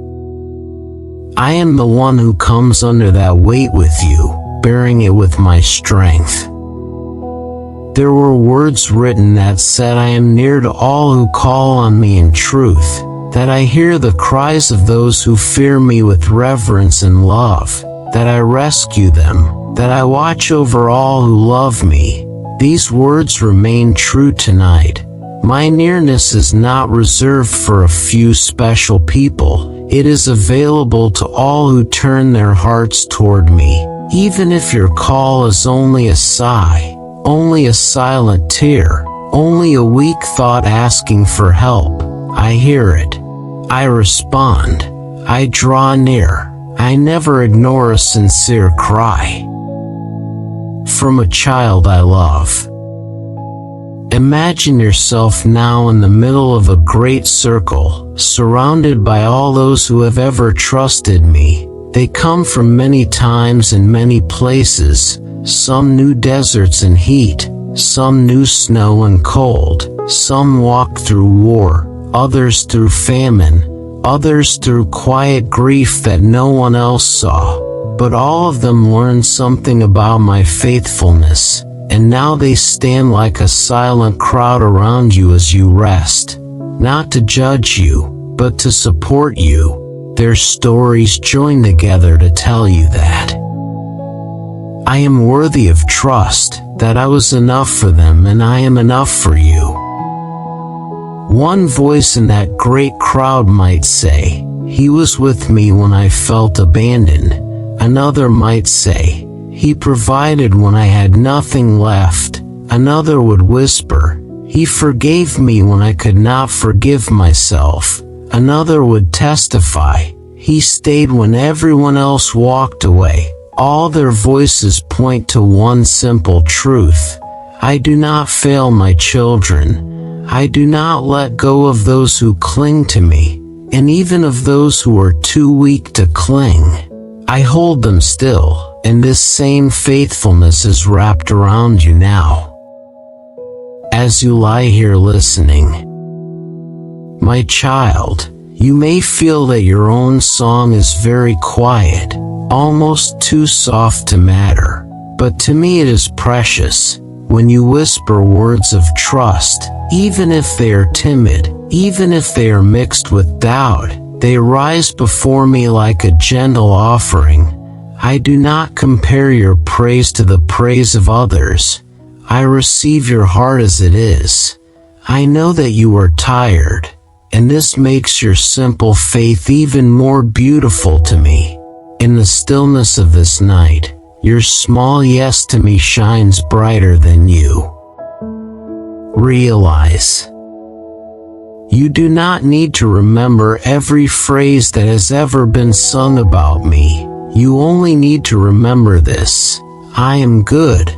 I am the one who comes under that weight with you, bearing it with my strength. There were words written that said, I am near to all who call on me in truth, that I hear the cries of those who fear me with reverence and love, that I rescue them, that I watch over all who love me. These words remain true tonight. My nearness is not reserved for a few special people. It is available to all who turn their hearts toward me. Even if your call is only a sigh, only a silent tear, only a weak thought asking for help, I hear it. I respond. I draw near. I never ignore a sincere cry from a child I love. Imagine yourself now in the middle of a great circle, surrounded by all those who have ever trusted me. They come from many times and many places. Some knew deserts and heat, some knew snow and cold, some walked through war, others through famine, others through quiet grief that no one else saw. But all of them learned something about my faithfulness, and now they stand like a silent crowd around you as you rest, not to judge you, but to support you. Their stories join together to tell you that I am worthy of trust, that I was enough for them and I am enough for you. One voice in that great crowd might say, he was with me when I felt abandoned. Another might say, he provided when I had nothing left. Another would whisper, he forgave me when I could not forgive myself. Another would testify, he stayed when everyone else walked away. All their voices point to one simple truth. I do not fail my children. I do not let go of those who cling to me, and even of those who are too weak to cling. I hold them still, and this same faithfulness is wrapped around you now. As you lie here listening, my child, you may feel that your own song is very quiet, almost too soft to matter, but to me it is precious. When you whisper words of trust, even if they are timid, even if they are mixed with doubt, they rise before me like a gentle offering. I do not compare your praise to the praise of others. I receive your heart as it is. I know that you are tired, and this makes your simple faith even more beautiful to me. In the stillness of this night, your small yes to me shines brighter than you realize. You do not need to remember every phrase that has ever been sung about me. You only need to remember this. I am good.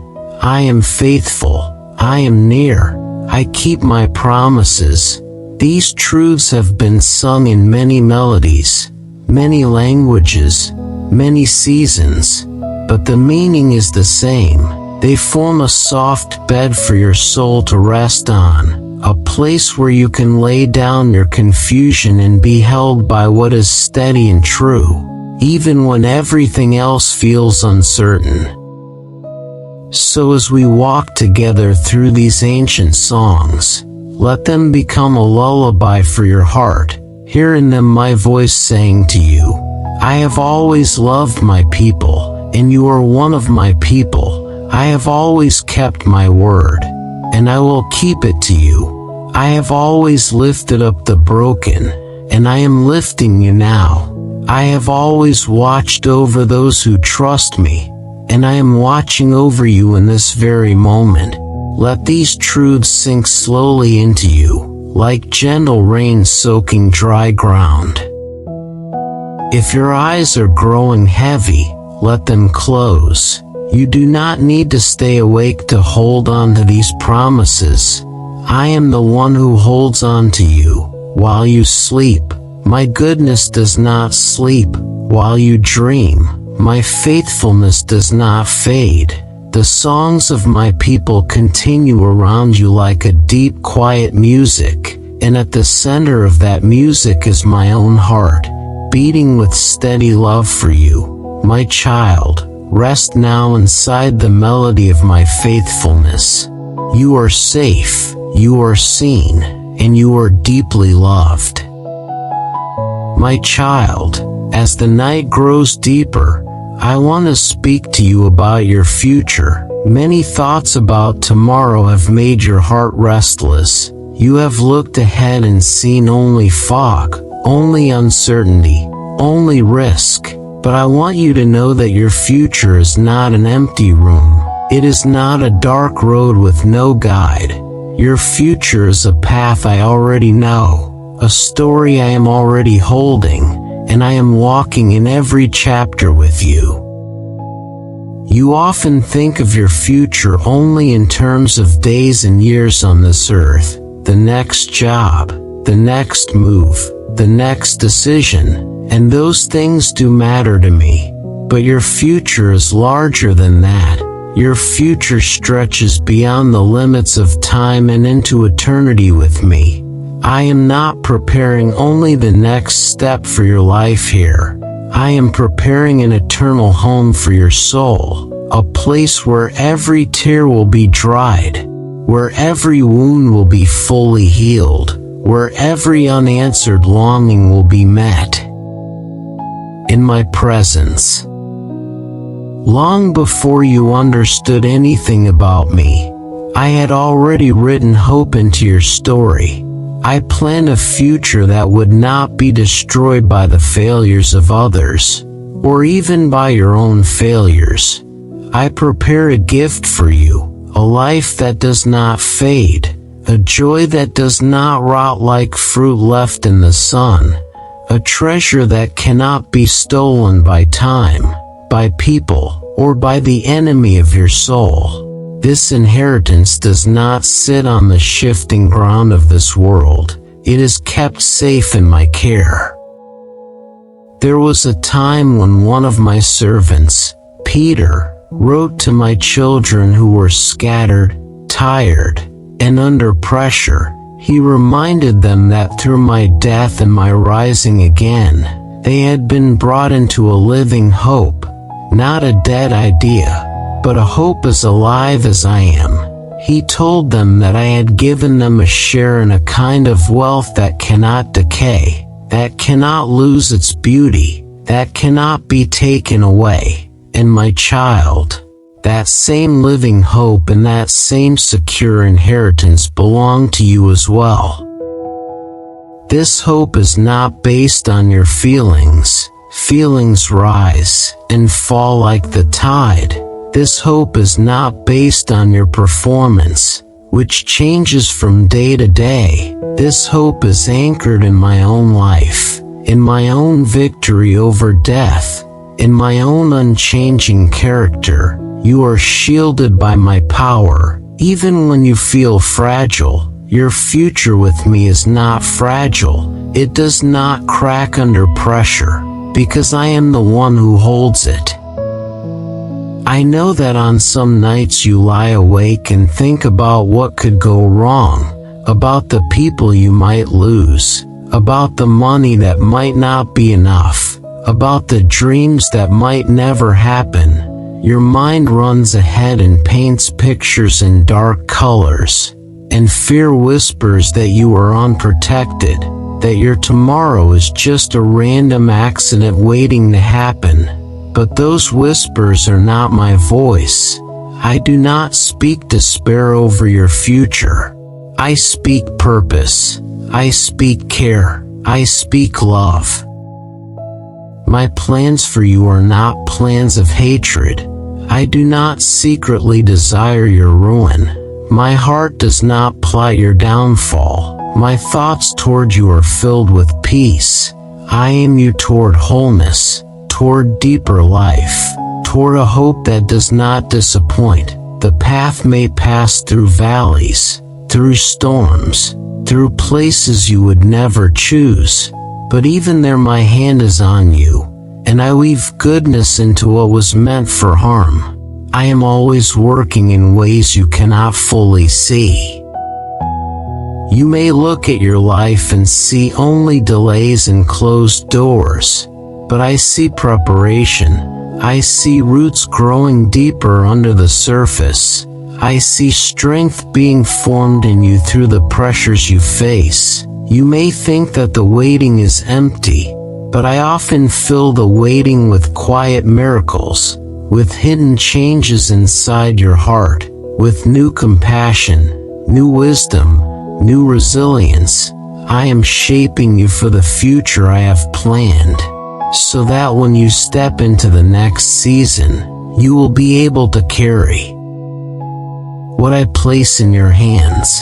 I am faithful. I am near. I keep my promises. These truths have been sung in many melodies, many languages, many seasons, but the meaning is the same. They form a soft bed for your soul to rest on. a place where you can lay down your confusion and be held by what is steady and true, even when everything else feels uncertain. So as we walk together through these ancient songs, let them become a lullaby for your heart. Hear in them my voice saying to you, I have always loved my people, and you are one of my people. I have always kept my word, and I will keep it to you. I have always lifted up the broken, and I am lifting you now. I have always watched over those who trust me, and I am watching over you in this very moment. Let these truths sink slowly into you, like gentle rain soaking dry ground. If your eyes are growing heavy, let them close. You do not need to stay awake to hold on to these promises. I am the one who holds on to you while you sleep. My goodness does not sleep while you dream. My faithfulness does not fade. The songs of my people continue around you like a deep, quiet music, and at the center of that music is my own heart, beating with steady love for you. My child, rest now inside the melody of my faithfulness. You are safe, you are seen, and you are deeply loved. My child, as the night grows deeper, I want to speak to you about your future. Many thoughts about tomorrow have made your heart restless. You have looked ahead and seen only fog, only uncertainty, only risk. But I want you to know that your future is not an empty room. It is not a dark road with no guide. Your future is a path I already know, a story I am already holding, and I am walking in every chapter with you. You often think of your future only in terms of days and years on this earth, the next job, the next move, the next decision, and those things do matter to me. But your future is larger than that. Your future stretches beyond the limits of time and into eternity with me. I am not preparing only the next step for your life here. I am preparing an eternal home for your soul, a place where every tear will be dried, where every wound will be fully healed, where every unanswered longing will be met. In my presence. Long before you understood anything about me, I had already written hope into your story. I planned a future that would not be destroyed by the failures of others, or even by your own failures. I prepare a gift for you, a life that does not fade, a joy that does not rot like fruit left in the sun, a treasure that cannot be stolen by time, by people, or by the enemy of your soul. This inheritance does not sit on the shifting ground of this world. It is kept safe in my care. There was a time when one of my servants, Peter, wrote to my children who were scattered, tired, and under pressure. He reminded them that through my death and my rising again, they had been brought into a living hope, not a dead idea, but a hope as alive as I am. He told them that I had given them a share in a kind of wealth that cannot decay, that cannot lose its beauty, that cannot be taken away. And my child, that same living hope and that same secure inheritance belong to you as well. This hope is not based on your feelings. Feelings rise and fall like the tide. This hope is not based on your performance, which changes from day to day. This hope is anchored in my own life, in my own victory over death, in my own unchanging character. You are shielded by my power. Even when you feel fragile, your future with me is not fragile. It does not crack under pressure, because I am the one who holds it. I know that on some nights you lie awake and think about what could go wrong, about the people you might lose, about the money that might not be enough, about the dreams that might never happen. Your mind runs ahead and paints pictures in dark colors, and fear whispers that you are unprotected, that your tomorrow is just a random accident waiting to happen. But those whispers are not my voice. I do not speak despair over your future. I speak purpose. I speak care. I speak love. My plans for you are not plans of hatred. I do not secretly desire your ruin. My heart does not plot your downfall. My thoughts toward you are filled with peace. I aim you toward wholeness, toward deeper life, toward a hope that does not disappoint. The path may pass through valleys, through storms, through places you would never choose, but even there my hand is on you, and I weave goodness into what was meant for harm. I am always working in ways you cannot fully see. You may look at your life and see only delays and closed doors, but I see preparation. I see roots growing deeper under the surface. I see strength being formed in you through the pressures you face. You may think that the waiting is empty, but I often fill the waiting with quiet miracles, with hidden changes inside your heart, with new compassion, new wisdom, new resilience. I am shaping you for the future I have planned, so that when you step into the next season, you will be able to carry what I place in your hands.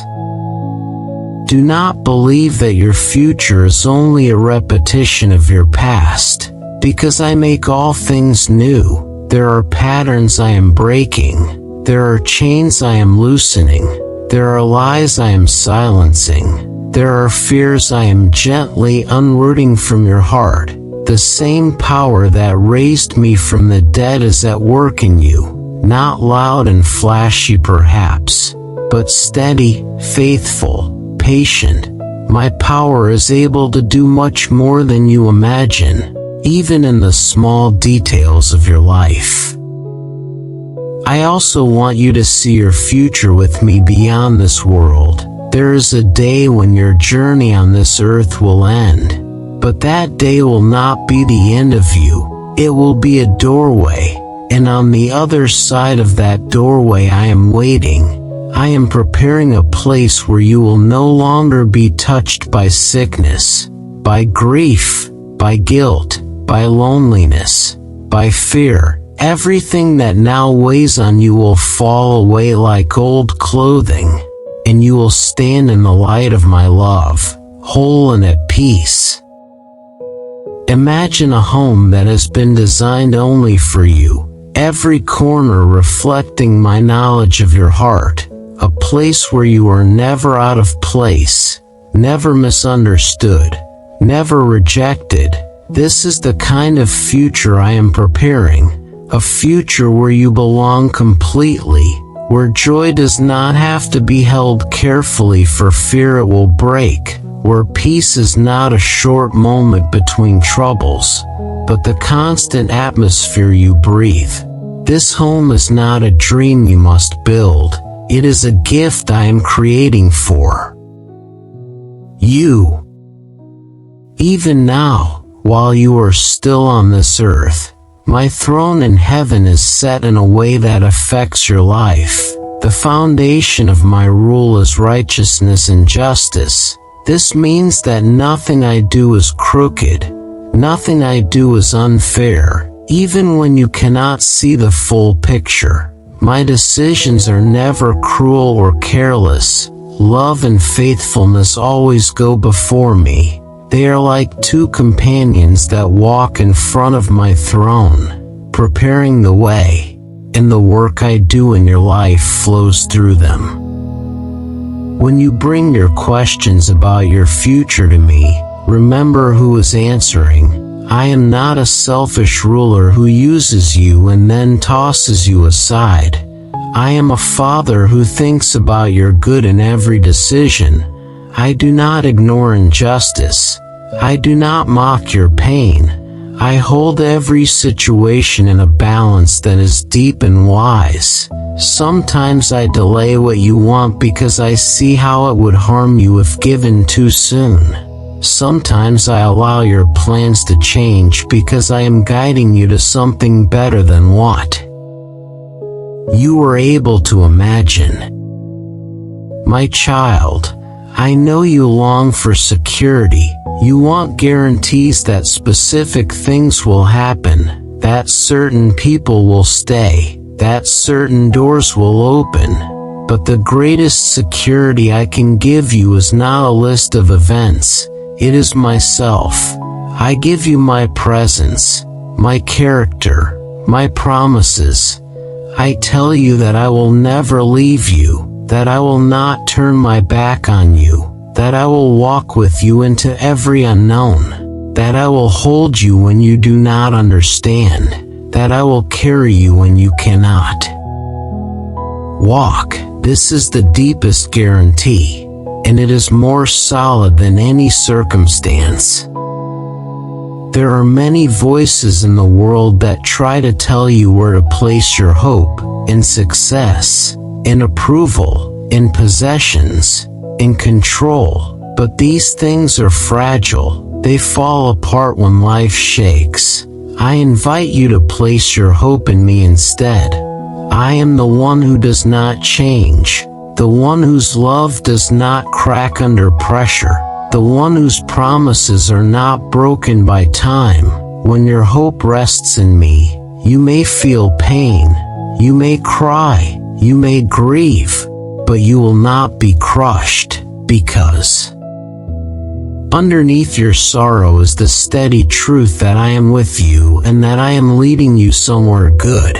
Do not believe that your future is only a repetition of your past, because I make all things new. There are patterns I am breaking. There are chains I am loosening. There are lies I am silencing. There are fears I am gently unrooting from your heart. The same power that raised me from the dead is at work in you, not loud and flashy perhaps, but steady, faithful, patient. My power is able to do much more than you imagine, even in the small details of your life. I also want you to see your future with me beyond this world. There is a day when your journey on this earth will end, but that day will not be the end of you. It will be a doorway, and on the other side of that doorway I am waiting. I am preparing a place where you will no longer be touched by sickness, by grief, by guilt, by loneliness, by fear. Everything that now weighs on you will fall away like old clothing, and you will stand in the light of my love, whole and at peace. Imagine a home that has been designed only for you, every corner reflecting my knowledge of your heart, a place where you are never out of place, never misunderstood, never rejected. This is the kind of future I am preparing, a future where you belong completely, where joy does not have to be held carefully for fear it will break, where peace is not a short moment between troubles, but the constant atmosphere you breathe. This home is not a dream you must build, it is a gift I am creating for you. Even now, while you are still on this earth, my throne in heaven is set in a way that affects your life. The foundation of my rule is righteousness and justice. This means that nothing I do is crooked. Nothing I do is unfair. Even when you cannot see the full picture, my decisions are never cruel or careless. Love and faithfulness always go before me. They are like two companions that walk in front of my throne, preparing the way, and the work I do in your life flows through them. When you bring your questions about your future to me, remember who is answering. I am not a selfish ruler who uses you and then tosses you aside. I am a father who thinks about your good in every decision. I do not ignore injustice. I do not mock your pain. I hold every situation in a balance that is deep and wise. Sometimes I delay what you want because I see how it would harm you if given too soon. Sometimes I allow your plans to change because I am guiding you to something better than what you were able to imagine. My child, I know you long for security. You want guarantees that specific things will happen, that certain people will stay, that certain doors will open. But the greatest security I can give you is not a list of events. It is myself. I give you my presence, my character, my promises. I tell you that I will never leave you, that I will not turn my back on you, that I will walk with you into every unknown, that I will hold you when you do not understand, that I will carry you when you cannot walk. This is the deepest guarantee, and it is more solid than any circumstance. There are many voices in the world that try to tell you where to place your hope, in success, in approval, in possessions, in control, but these things are fragile. They fall apart when life shakes. I invite you to place your hope in me instead. I am the one who does not change, the one whose love does not crack under pressure, the one whose promises are not broken by time. When your hope rests in me, you may feel pain, you may cry, you may grieve, but you will not be crushed, because underneath your sorrow is the steady truth that I am with you and that I am leading you somewhere good.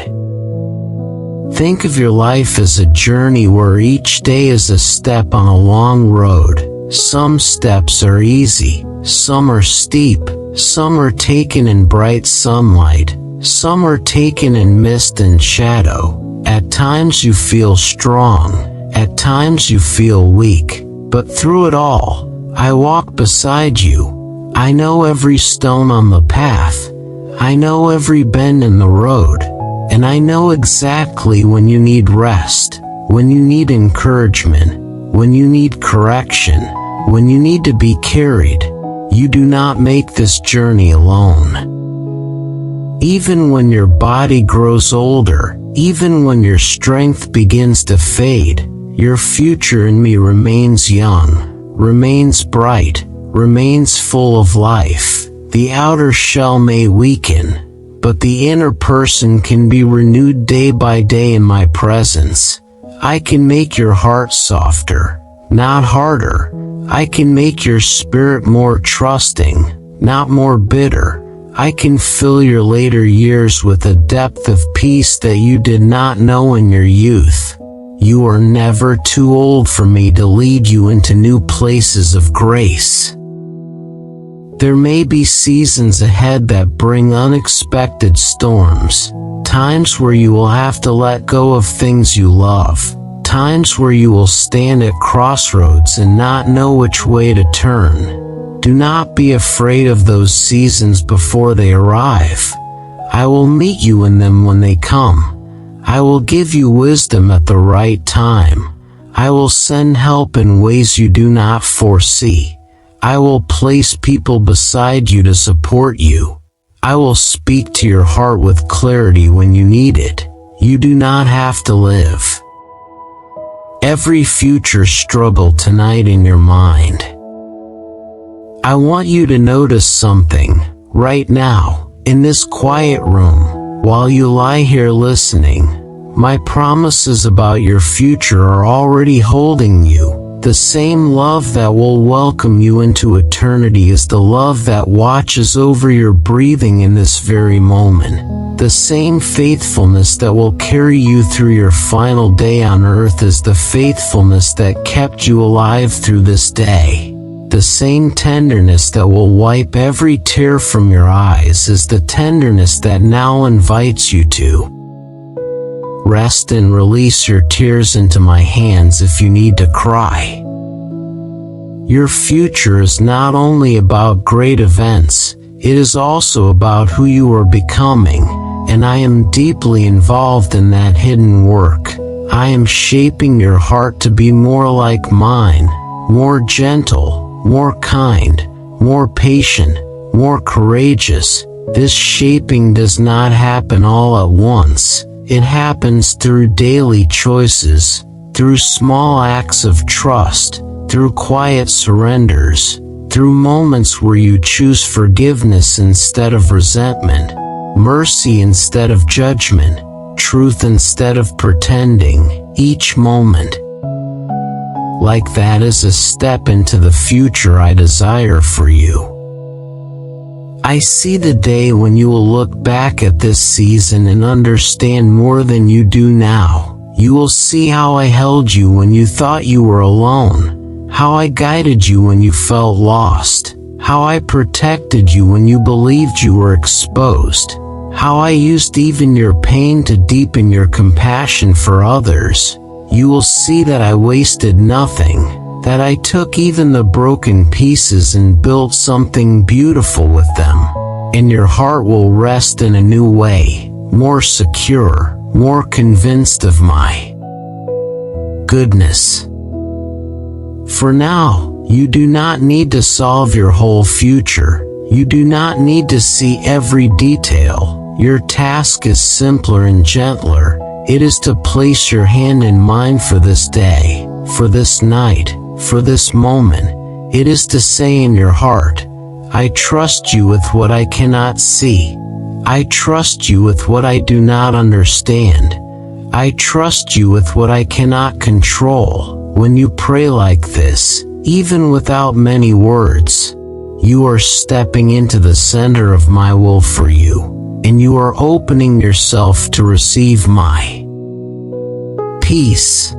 Think of your life as a journey where each day is a step on a long road. Some steps are easy, some are steep, some are taken in bright sunlight, some are taken in mist and shadow. At times you feel strong, at times you feel weak, but through it all, I walk beside you. I know every stone on the path. I know every bend in the road. And I know exactly when you need rest, when you need encouragement, when you need correction, when you need to be carried. You do not make this journey alone. Even when your body grows older, even when your strength begins to fade, your future in me remains young, remains bright, remains full of life. The outer shell may weaken, but the inner person can be renewed day by day in my presence. I can make your heart softer, not harder. I can make your spirit more trusting, not more bitter. I can fill your later years with a depth of peace that you did not know in your youth. You are never too old for me to lead you into new places of grace. There may be seasons ahead that bring unexpected storms, times where you will have to let go of things you love, times where you will stand at crossroads and not know which way to turn. Do not be afraid of those seasons before they arrive. I will meet you in them when they come. I will give you wisdom at the right time. I will send help in ways you do not foresee. I will place people beside you to support you. I will speak to your heart with clarity when you need it. You do not have to live every future struggle tonight in your mind. I want you to notice something right now, in this quiet room, while you lie here listening. My promises about your future are already holding you. The same love that will welcome you into eternity is the love that watches over your breathing in this very moment. The same faithfulness that will carry you through your final day on earth is the faithfulness that kept you alive through this day. The same tenderness that will wipe every tear from your eyes is the tenderness that now invites you to rest and release your tears into my hands if you need to cry. Your future is not only about great events, it is also about who you are becoming, and I am deeply involved in that hidden work. I am shaping your heart to be more like mine, more gentle, more kind, more patient, more courageous. This shaping does not happen all at once. It happens through daily choices, through small acts of trust, through quiet surrenders, through moments where you choose forgiveness instead of resentment, mercy instead of judgment, truth instead of pretending. Each moment like that is a step into the future I desire for you. I see the day when you will look back at this season and understand more than you do now. You will see how I held you when you thought you were alone, how I guided you when you felt lost, how I protected you when you believed you were exposed, how I used even your pain to deepen your compassion for others. You will see that I wasted nothing, that I took even the broken pieces and built something beautiful with them, and your heart will rest in a new way, more secure, more convinced of my goodness. For now, you do not need to solve your whole future. You do not need to see every detail. Your task is simpler and gentler. It is to place your hand in mine for this day, for this night, for this moment. It is to say in your heart, I trust you with what I cannot see. I trust you with what I do not understand. I trust you with what I cannot control. When you pray like this, even without many words, you are stepping into the center of my will for you, and you are opening yourself to receive my peace.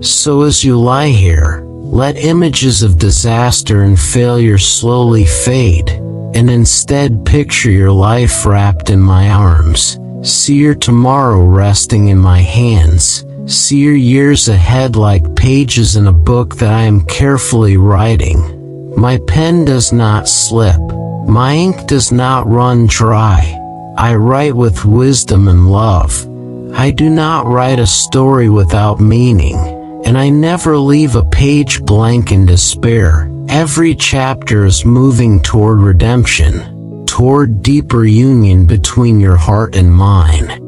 So as you lie here, let images of disaster and failure slowly fade, and instead picture your life wrapped in my arms. See your tomorrow resting in my hands. See your years ahead like pages in a book that I am carefully writing. My pen does not slip. My ink does not run dry. I write with wisdom and love. I do not write a story without meaning, and I never leave a page blank in despair. Every chapter is moving toward redemption, toward deeper union between your heart and mine.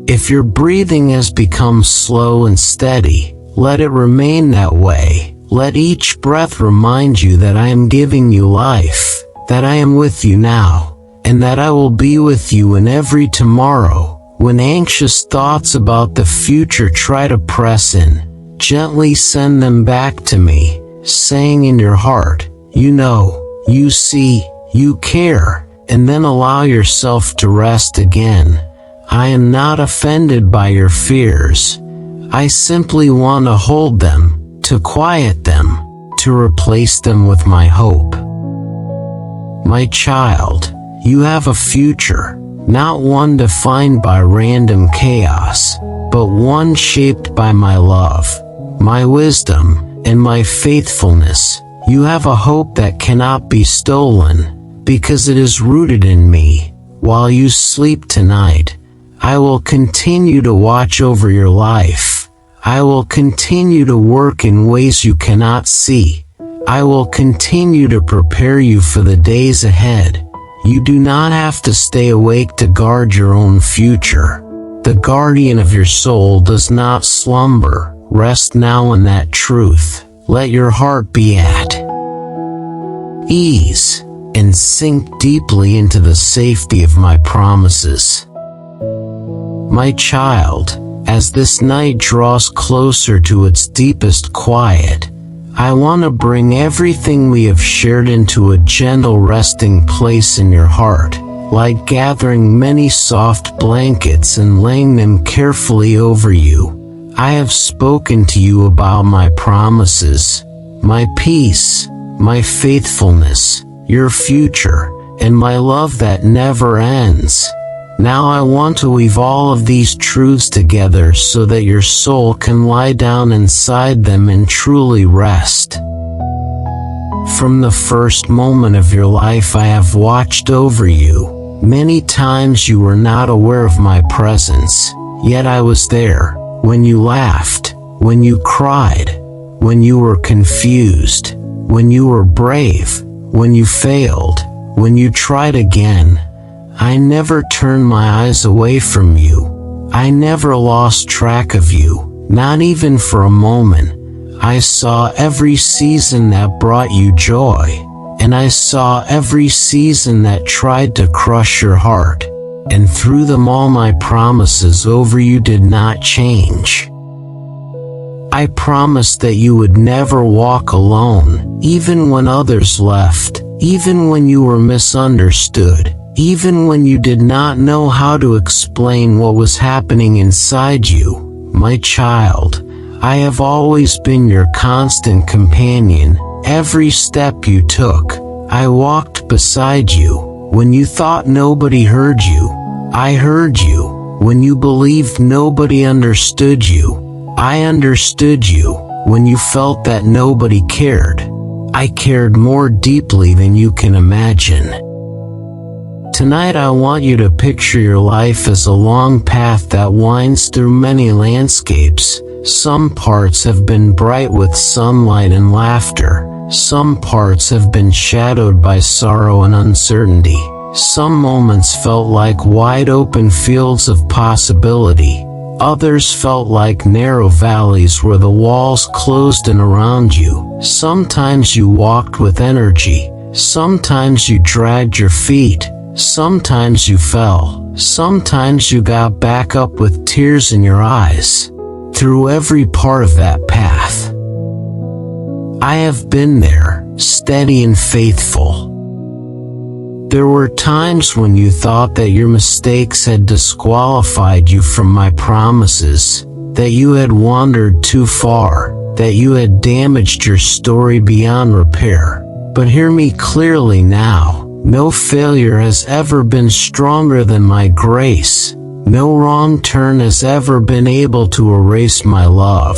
If your breathing has become slow and steady, let it remain that way. Let each breath remind you that I am giving you life, that I am with you now, and that I will be with you in every tomorrow. When anxious thoughts about the future try to press in, gently send them back to me, saying in your heart, you know, you see, you care, and then allow yourself to rest again. I am not offended by your fears. I simply want to hold them, to quiet them, to replace them with my hope. My child, you have a future. Not one defined by random chaos, but one shaped by my love, my wisdom, and my faithfulness. You have a hope that cannot be stolen, because it is rooted in me. While you sleep tonight, I will continue to watch over your life. I will continue to work in ways you cannot see. I will continue to prepare you for the days ahead. You do not have to stay awake to guard your own future. The guardian of your soul does not slumber. Rest now in that truth. Let your heart be at ease, and sink deeply into the safety of my promises. My child, as this night draws closer to its deepest quiet, I want to bring everything we have shared into a gentle resting place in your heart, like gathering many soft blankets and laying them carefully over you. I have spoken to you about my promises, my peace, my faithfulness, your future, and my love that never ends. Now I want to weave all of these truths together so that your soul can lie down inside them and truly rest. From the first moment of your life I have watched over you. Many times you were not aware of my presence, yet I was there, when you laughed, when you cried, when you were confused, when you were brave, when you failed, when you tried again. I never turned my eyes away from you. I never lost track of you, not even for a moment. I saw every season that brought you joy, and I saw every season that tried to crush your heart, and through them all my promises over you did not change. I promised that you would never walk alone, even when others left, even when you were misunderstood, even when you did not know how to explain what was happening inside you. My child, I have always been your constant companion. Every step you took, I walked beside you. When you thought nobody heard you, I heard you. When you believed nobody understood you, I understood you. When you felt that nobody cared, I cared more deeply than you can imagine. Tonight I want you to picture your life as a long path that winds through many landscapes. Some parts have been bright with sunlight and laughter. Some parts have been shadowed by sorrow and uncertainty. Some moments felt like wide open fields of possibility. Others felt like narrow valleys where the walls closed in around you. Sometimes you walked with energy. Sometimes you dragged your feet. Sometimes you fell. Sometimes you got back up with tears in your eyes. Through every part of that path, I have been there, steady and faithful. There were times when you thought that your mistakes had disqualified you from my promises, that you had wandered too far, that you had damaged your story beyond repair. But hear me clearly now. No failure has ever been stronger than my grace. No wrong turn has ever been able to erase my love.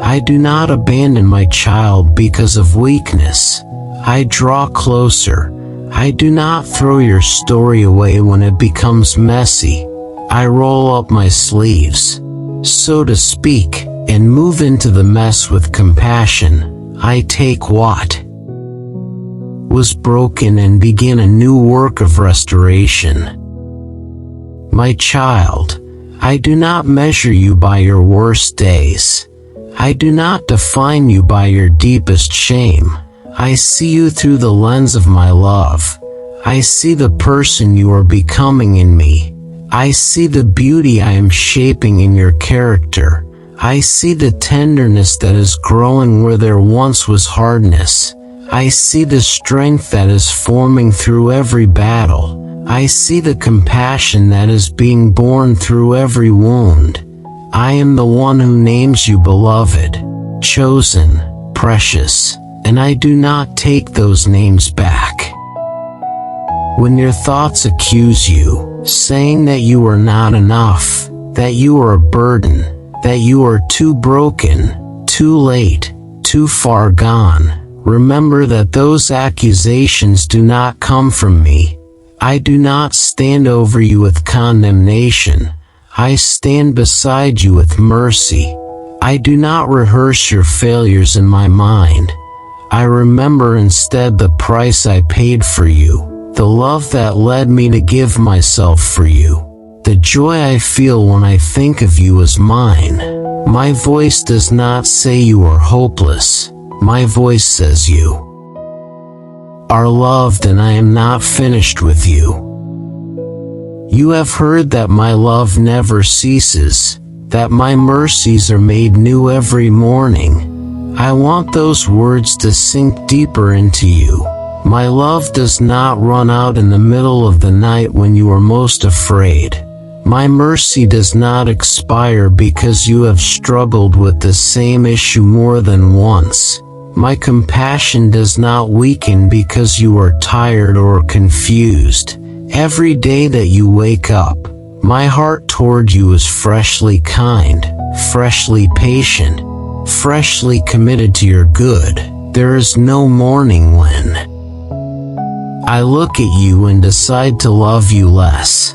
I do not abandon my child because of weakness. I draw closer. I do not throw your story away when it becomes messy. I roll up my sleeves, so to speak, and move into the mess with compassion. I take what was broken and begin a new work of restoration. My child, I do not measure you by your worst days. I do not define you by your deepest shame. I see you through the lens of my love. I see the person you are becoming in me. I see the beauty I am shaping in your character. I see the tenderness that is growing where there once was hardness. I see the strength that is forming through every battle. I see the compassion that is being born through every wound. I am the one who names you beloved, chosen, precious, and I do not take those names back. When your thoughts accuse you, saying that you are not enough, that you are a burden, that you are too broken, too late, too far gone, remember that those accusations do not come from me. I do not stand over you with condemnation. I stand beside you with mercy. I do not rehearse your failures in my mind. I remember instead the price I paid for you, the love that led me to give myself for you. The joy I feel when I think of you as mine. My voice does not say you are hopeless. My voice says you are loved and I am not finished with you. You have heard that my love never ceases, that my mercies are made new every morning. I want those words to sink deeper into you. My love does not run out in the middle of the night when you are most afraid. My mercy does not expire because you have struggled with the same issue more than once. My compassion does not weaken because you are tired or confused. Every day that you wake up, my heart toward you is freshly kind, freshly patient, freshly committed to your good. There is no morning when I look at you and decide to love you less.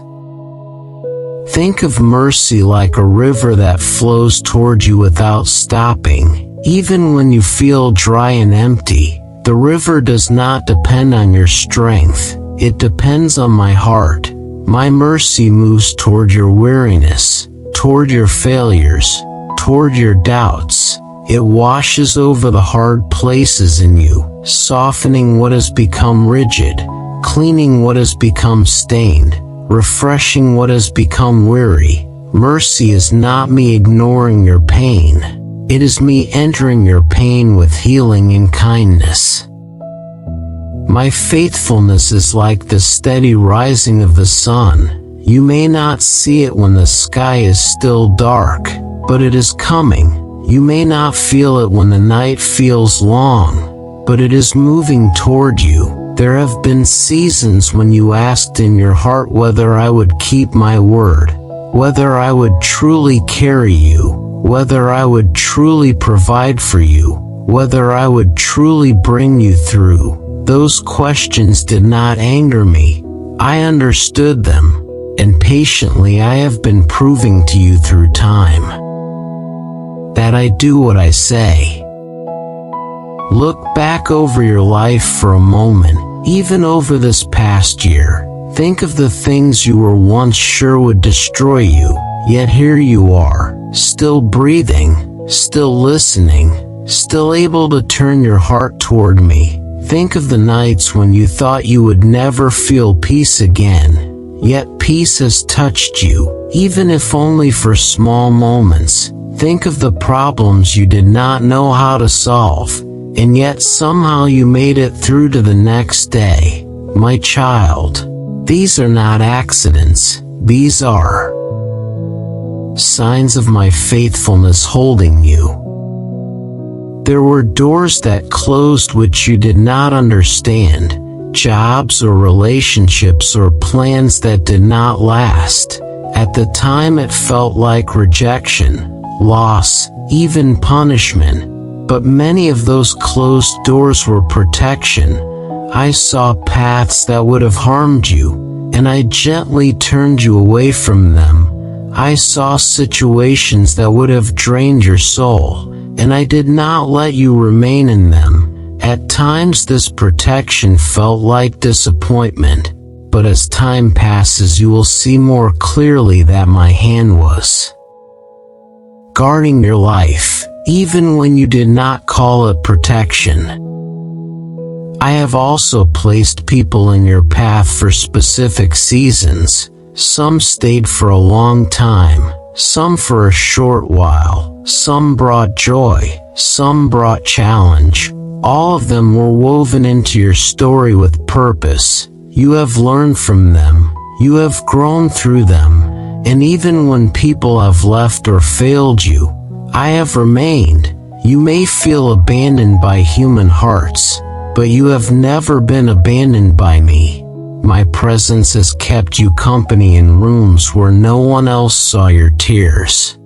Think of mercy like a river that flows toward you without stopping. Even when you feel dry and empty, the river does not depend on your strength. It depends on my heart. My mercy moves toward your weariness, toward your failures, toward your doubts. It washes over the hard places in you, softening what has become rigid, cleaning what has become stained, refreshing what has become weary. Mercy is not me ignoring your pain. It is me entering your pain with healing and kindness. My faithfulness is like the steady rising of the sun. You may not see it when the sky is still dark, but it is coming. You may not feel it when the night feels long, but it is moving toward you. There have been seasons when you asked in your heart whether I would keep my word, whether I would truly carry you, whether I would truly provide for you, whether I would truly bring you through. Those questions did not anger me. I understood them, and patiently I have been proving to you through time that I do what I say. Look back over your life for a moment, even over this past year. Think of the things you were once sure would destroy you, yet here you are, still breathing, still listening, still able to turn your heart toward me. Think of the nights when you thought you would never feel peace again, yet peace has touched you, even if only for small moments. Think of the problems you did not know how to solve, and yet somehow you made it through to the next day. My child, these are not accidents, these are signs of my faithfulness holding you. There were doors that closed which you did not understand, jobs or relationships or plans that did not last. At the time it felt like rejection, loss, even punishment, but many of those closed doors were protection. I saw paths that would have harmed you, and I gently turned you away from them. I saw situations that would have drained your soul, and I did not let you remain in them. At times this protection felt like disappointment, but as time passes you will see more clearly that my hand was guarding your life, even when you did not call it protection. I have also placed people in your path for specific seasons. Some stayed for a long time, some for a short while, some brought joy, some brought challenge. All of them were woven into your story with purpose. You have learned from them, you have grown through them, and even when people have left or failed you, I have remained. You may feel abandoned by human hearts, but you have never been abandoned by me. My presence has kept you company in rooms where no one else saw your tears.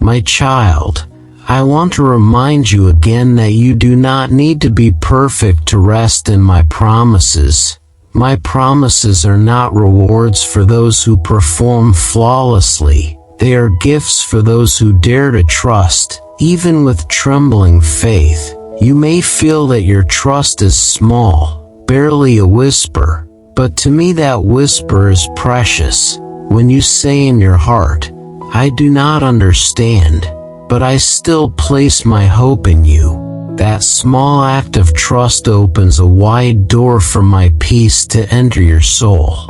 My child, I want to remind you again that you do not need to be perfect to rest in my promises. My promises are not rewards for those who perform flawlessly. They are gifts for those who dare to trust, even with trembling faith. You may feel that your trust is small, barely a whisper, but to me that whisper is precious. When you say in your heart, I do not understand, but I still place my hope in you, that small act of trust opens a wide door for my peace to enter your soul.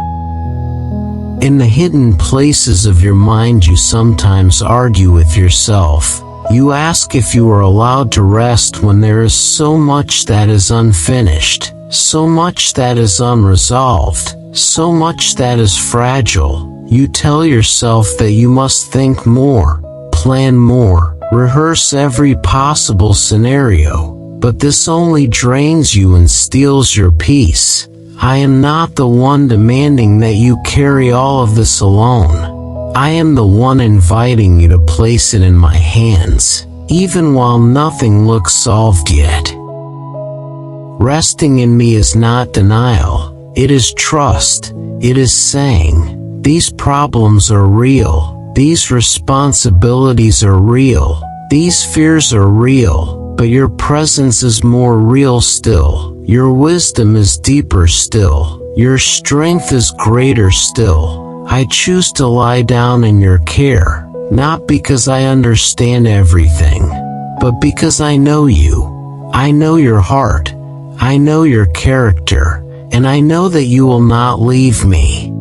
In the hidden places of your mind you sometimes argue with yourself. You ask if you are allowed to rest when there is so much that is unfinished, so much that is unresolved, so much that is fragile. You tell yourself that you must think more, plan more, rehearse every possible scenario, but this only drains you and steals your peace. I am not the one demanding that you carry all of this alone. I am the one inviting you to place it in my hands, even while nothing looks solved yet. Resting in me is not denial, it is trust. It is saying, these problems are real, these responsibilities are real, these fears are real, but your presence is more real still, your wisdom is deeper still, your strength is greater still. I choose to lie down in your care, not because I understand everything, but because I know you. I know your heart, I know your character, and I know that you will not leave me.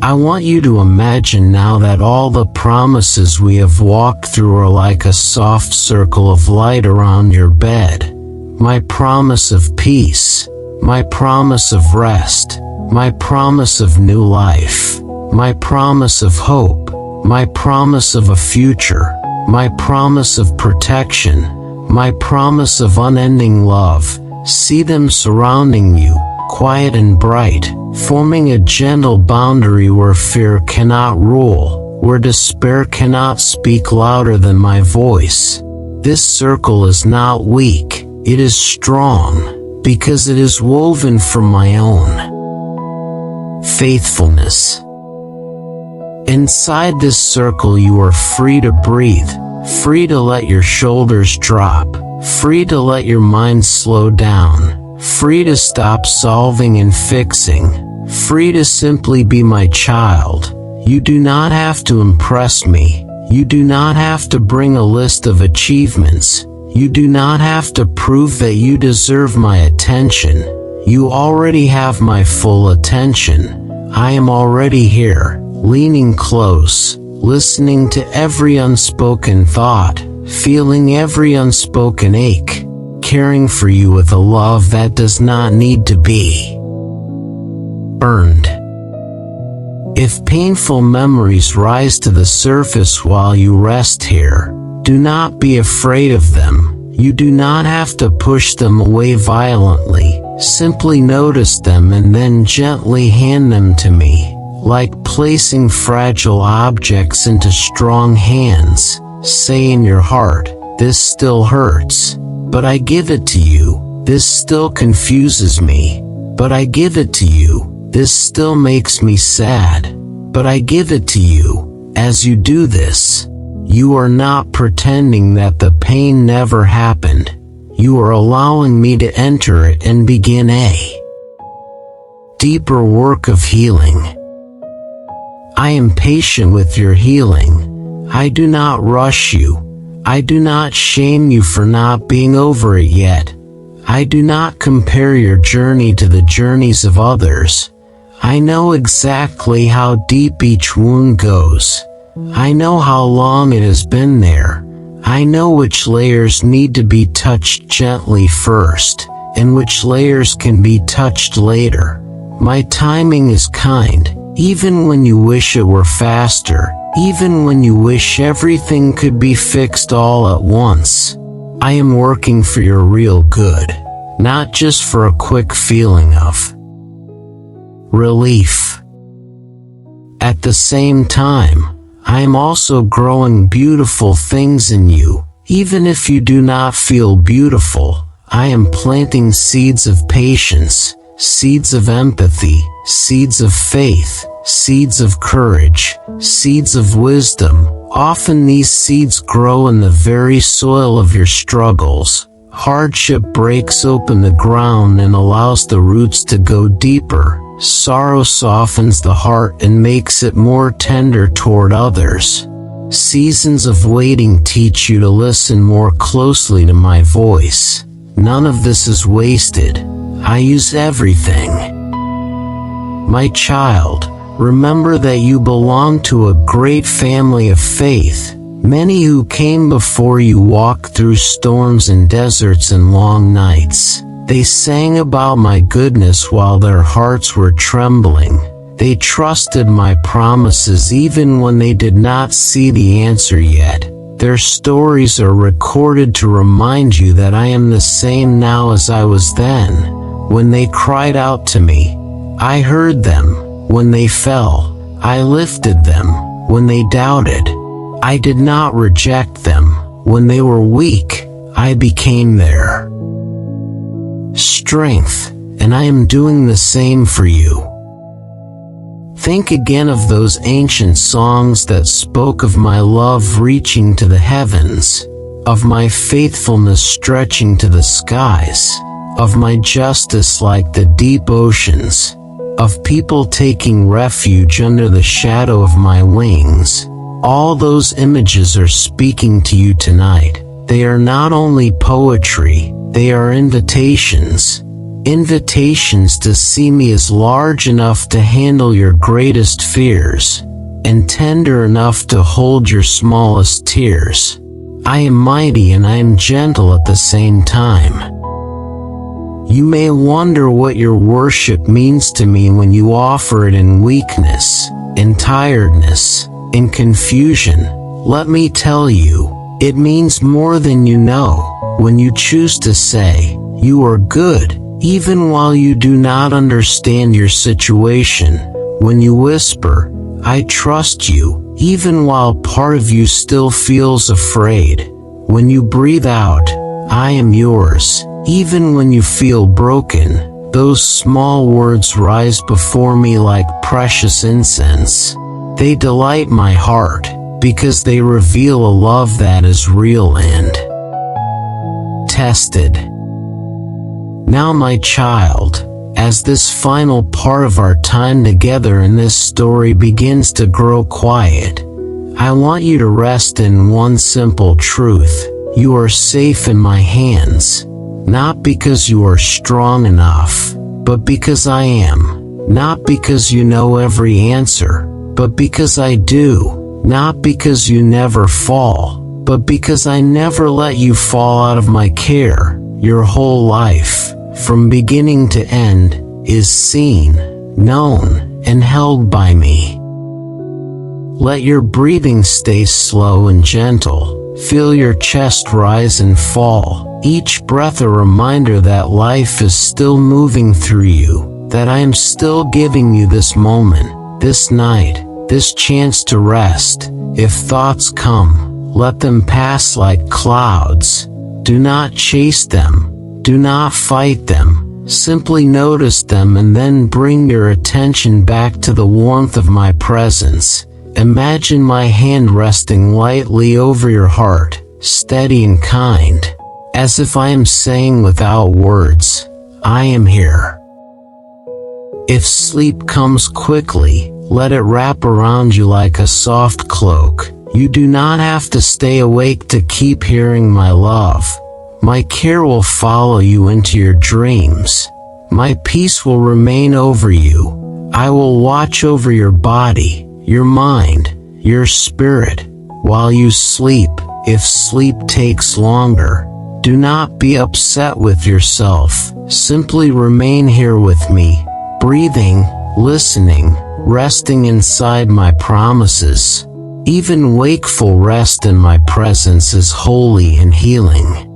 I want you to imagine now that all the promises we have walked through are like a soft circle of light around your bed. My promise of peace, my promise of rest, my promise of new life, my promise of hope, my promise of a future, my promise of protection, my promise of unending love. See them surrounding you, quiet and bright, forming a gentle boundary where fear cannot rule, where despair cannot speak louder than my voice. This circle is not weak, it is strong, because it is woven from my own faithfulness. Inside this circle you are free to breathe, free to let your shoulders drop, free to let your mind slow down, free to stop solving and fixing, free to simply be my child. You do not have to impress me. You do not have to bring a list of achievements. You do not have to prove that you deserve my attention. You already have my full attention. I am already here, leaning close, listening to every unspoken thought, feeling every unspoken ache, caring for you with a love that does not need to be earned. If painful memories rise to the surface while you rest here, do not be afraid of them. You do not have to push them away violently. Simply notice them and then gently hand them to me, like placing fragile objects into strong hands. Say in your heart, this still hurts, but I give it to you. This still confuses me, but I give it to you. This still makes me sad, but I give it to you. As you do this, you are not pretending that the pain never happened. You are allowing me to enter it and begin a deeper work of healing. I am patient with your healing. I do not rush you. I do not shame you for not being over it yet. I do not compare your journey to the journeys of others. I know exactly how deep each wound goes. I know how long it has been there. I know which layers need to be touched gently first, and which layers can be touched later. My timing is kind, even when you wish it were faster. Even when you wish everything could be fixed all at once. I am working for your real good, not just for a quick feeling of relief. At the same time, I am also growing beautiful things in you. Even if you do not feel beautiful, I am planting seeds of patience, seeds of empathy, seeds of faith, seeds of courage, seeds of wisdom. Often these seeds grow in the very soil of your struggles. Hardship breaks open the ground and allows the roots to go deeper. Sorrow softens the heart and makes it more tender toward others. Seasons of waiting teach you to listen more closely to my voice. None of this is wasted. I use everything. My child, remember that you belong to a great family of faith. Many who came before you walked through storms and deserts and long nights. They sang about my goodness while their hearts were trembling. They trusted my promises even when they did not see the answer yet. Their stories are recorded to remind you that I am the same now as I was then. when they cried out to me. I heard them when they fell. I lifted them when they doubted. I did not reject them when they were weak. I became their strength, and I am doing the same for you. Think again of those ancient songs that spoke of my love reaching to the heavens, of my faithfulness stretching to the skies, of my justice like the deep oceans, of people taking refuge under the shadow of my wings. All those images are speaking to you tonight. They are not only poetry, they are invitations. Invitations to see me as large enough to handle your greatest fears, and tender enough to hold your smallest tears. I am mighty and I am gentle at the same time. You may wonder what your worship means to me when you offer it in weakness, in tiredness, in confusion. Let me tell you, it means more than you know, when you choose to say, "You are good," even while you do not understand your situation, when you whisper, "I trust you," even while part of you still feels afraid, when you breathe out, "I am yours," even when you feel broken. Those small words rise before me like precious incense. They delight my heart, because they reveal a love that is real and tested. Now, my child, as this final part of our time together in this story begins to grow quiet, I want you to rest in one simple truth. You are safe in my hands, not because you are strong enough, but because I am. Not because you know every answer, but because I do. Not because you never fall, but because I never let you fall out of my care. Your whole life, from beginning to end, is seen, known, and held by me. Let your breathing stay slow and gentle. Feel your chest rise and fall, each breath a reminder that life is still moving through you, that I am still giving you this moment, this night, this chance to rest. If thoughts come, let them pass like clouds. Do not chase them. Do not fight them. Simply notice them and then bring your attention back to the warmth of my presence. Imagine my hand resting lightly over your heart, steady and kind, as if I am saying without words, I am here. If sleep comes quickly, let it wrap around you like a soft cloak. You do not have to stay awake to keep hearing my love. My care will follow you into your dreams. My peace will remain over you. I will watch over your body, your mind, your spirit, while you sleep. If sleep takes longer, do not be upset with yourself. Simply remain here with me, breathing, listening, resting inside my promises. Even wakeful rest in my presence is holy and healing.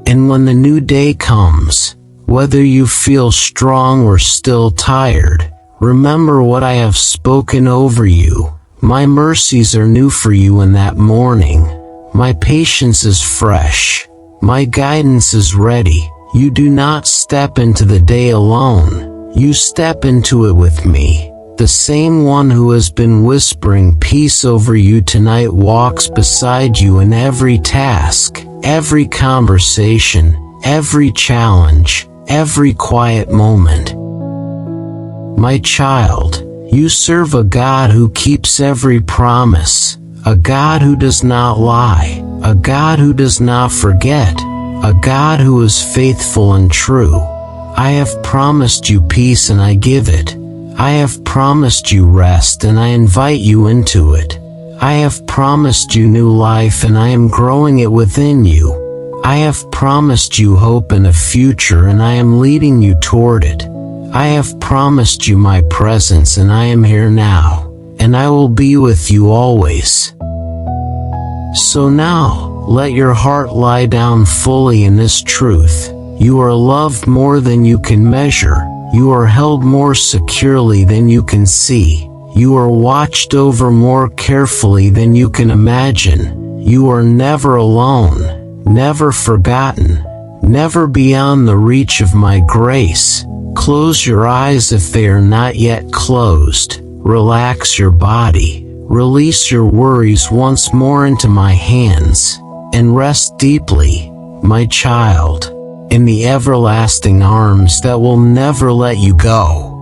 And when the new day comes, whether you feel strong or still tired, remember what I have spoken over you. My mercies are new for you in that morning. My patience is fresh. My guidance is ready. You do not step into the day alone. You step into it with me. The same one who has been whispering peace over you tonight walks beside you in every task, every conversation, every challenge, every quiet moment. My child, you serve a God who keeps every promise, a God who does not lie, a God who does not forget, a God who is faithful and true. I have promised you peace and I give it. I have promised you rest and I invite you into it. I have promised you new life and I am growing it within you. I have promised you hope and a future and I am leading you toward it. I have promised you my presence and I am here now, and I will be with you always. So now, let your heart lie down fully in this truth. You are loved more than you can measure. You are held more securely than you can see. You are watched over more carefully than you can imagine. You are never alone, never forgotten, never beyond the reach of my grace. Close your eyes if they are not yet closed. Relax your body. Release your worries once more into my hands, and rest deeply, my child, in the everlasting arms that will never let you go.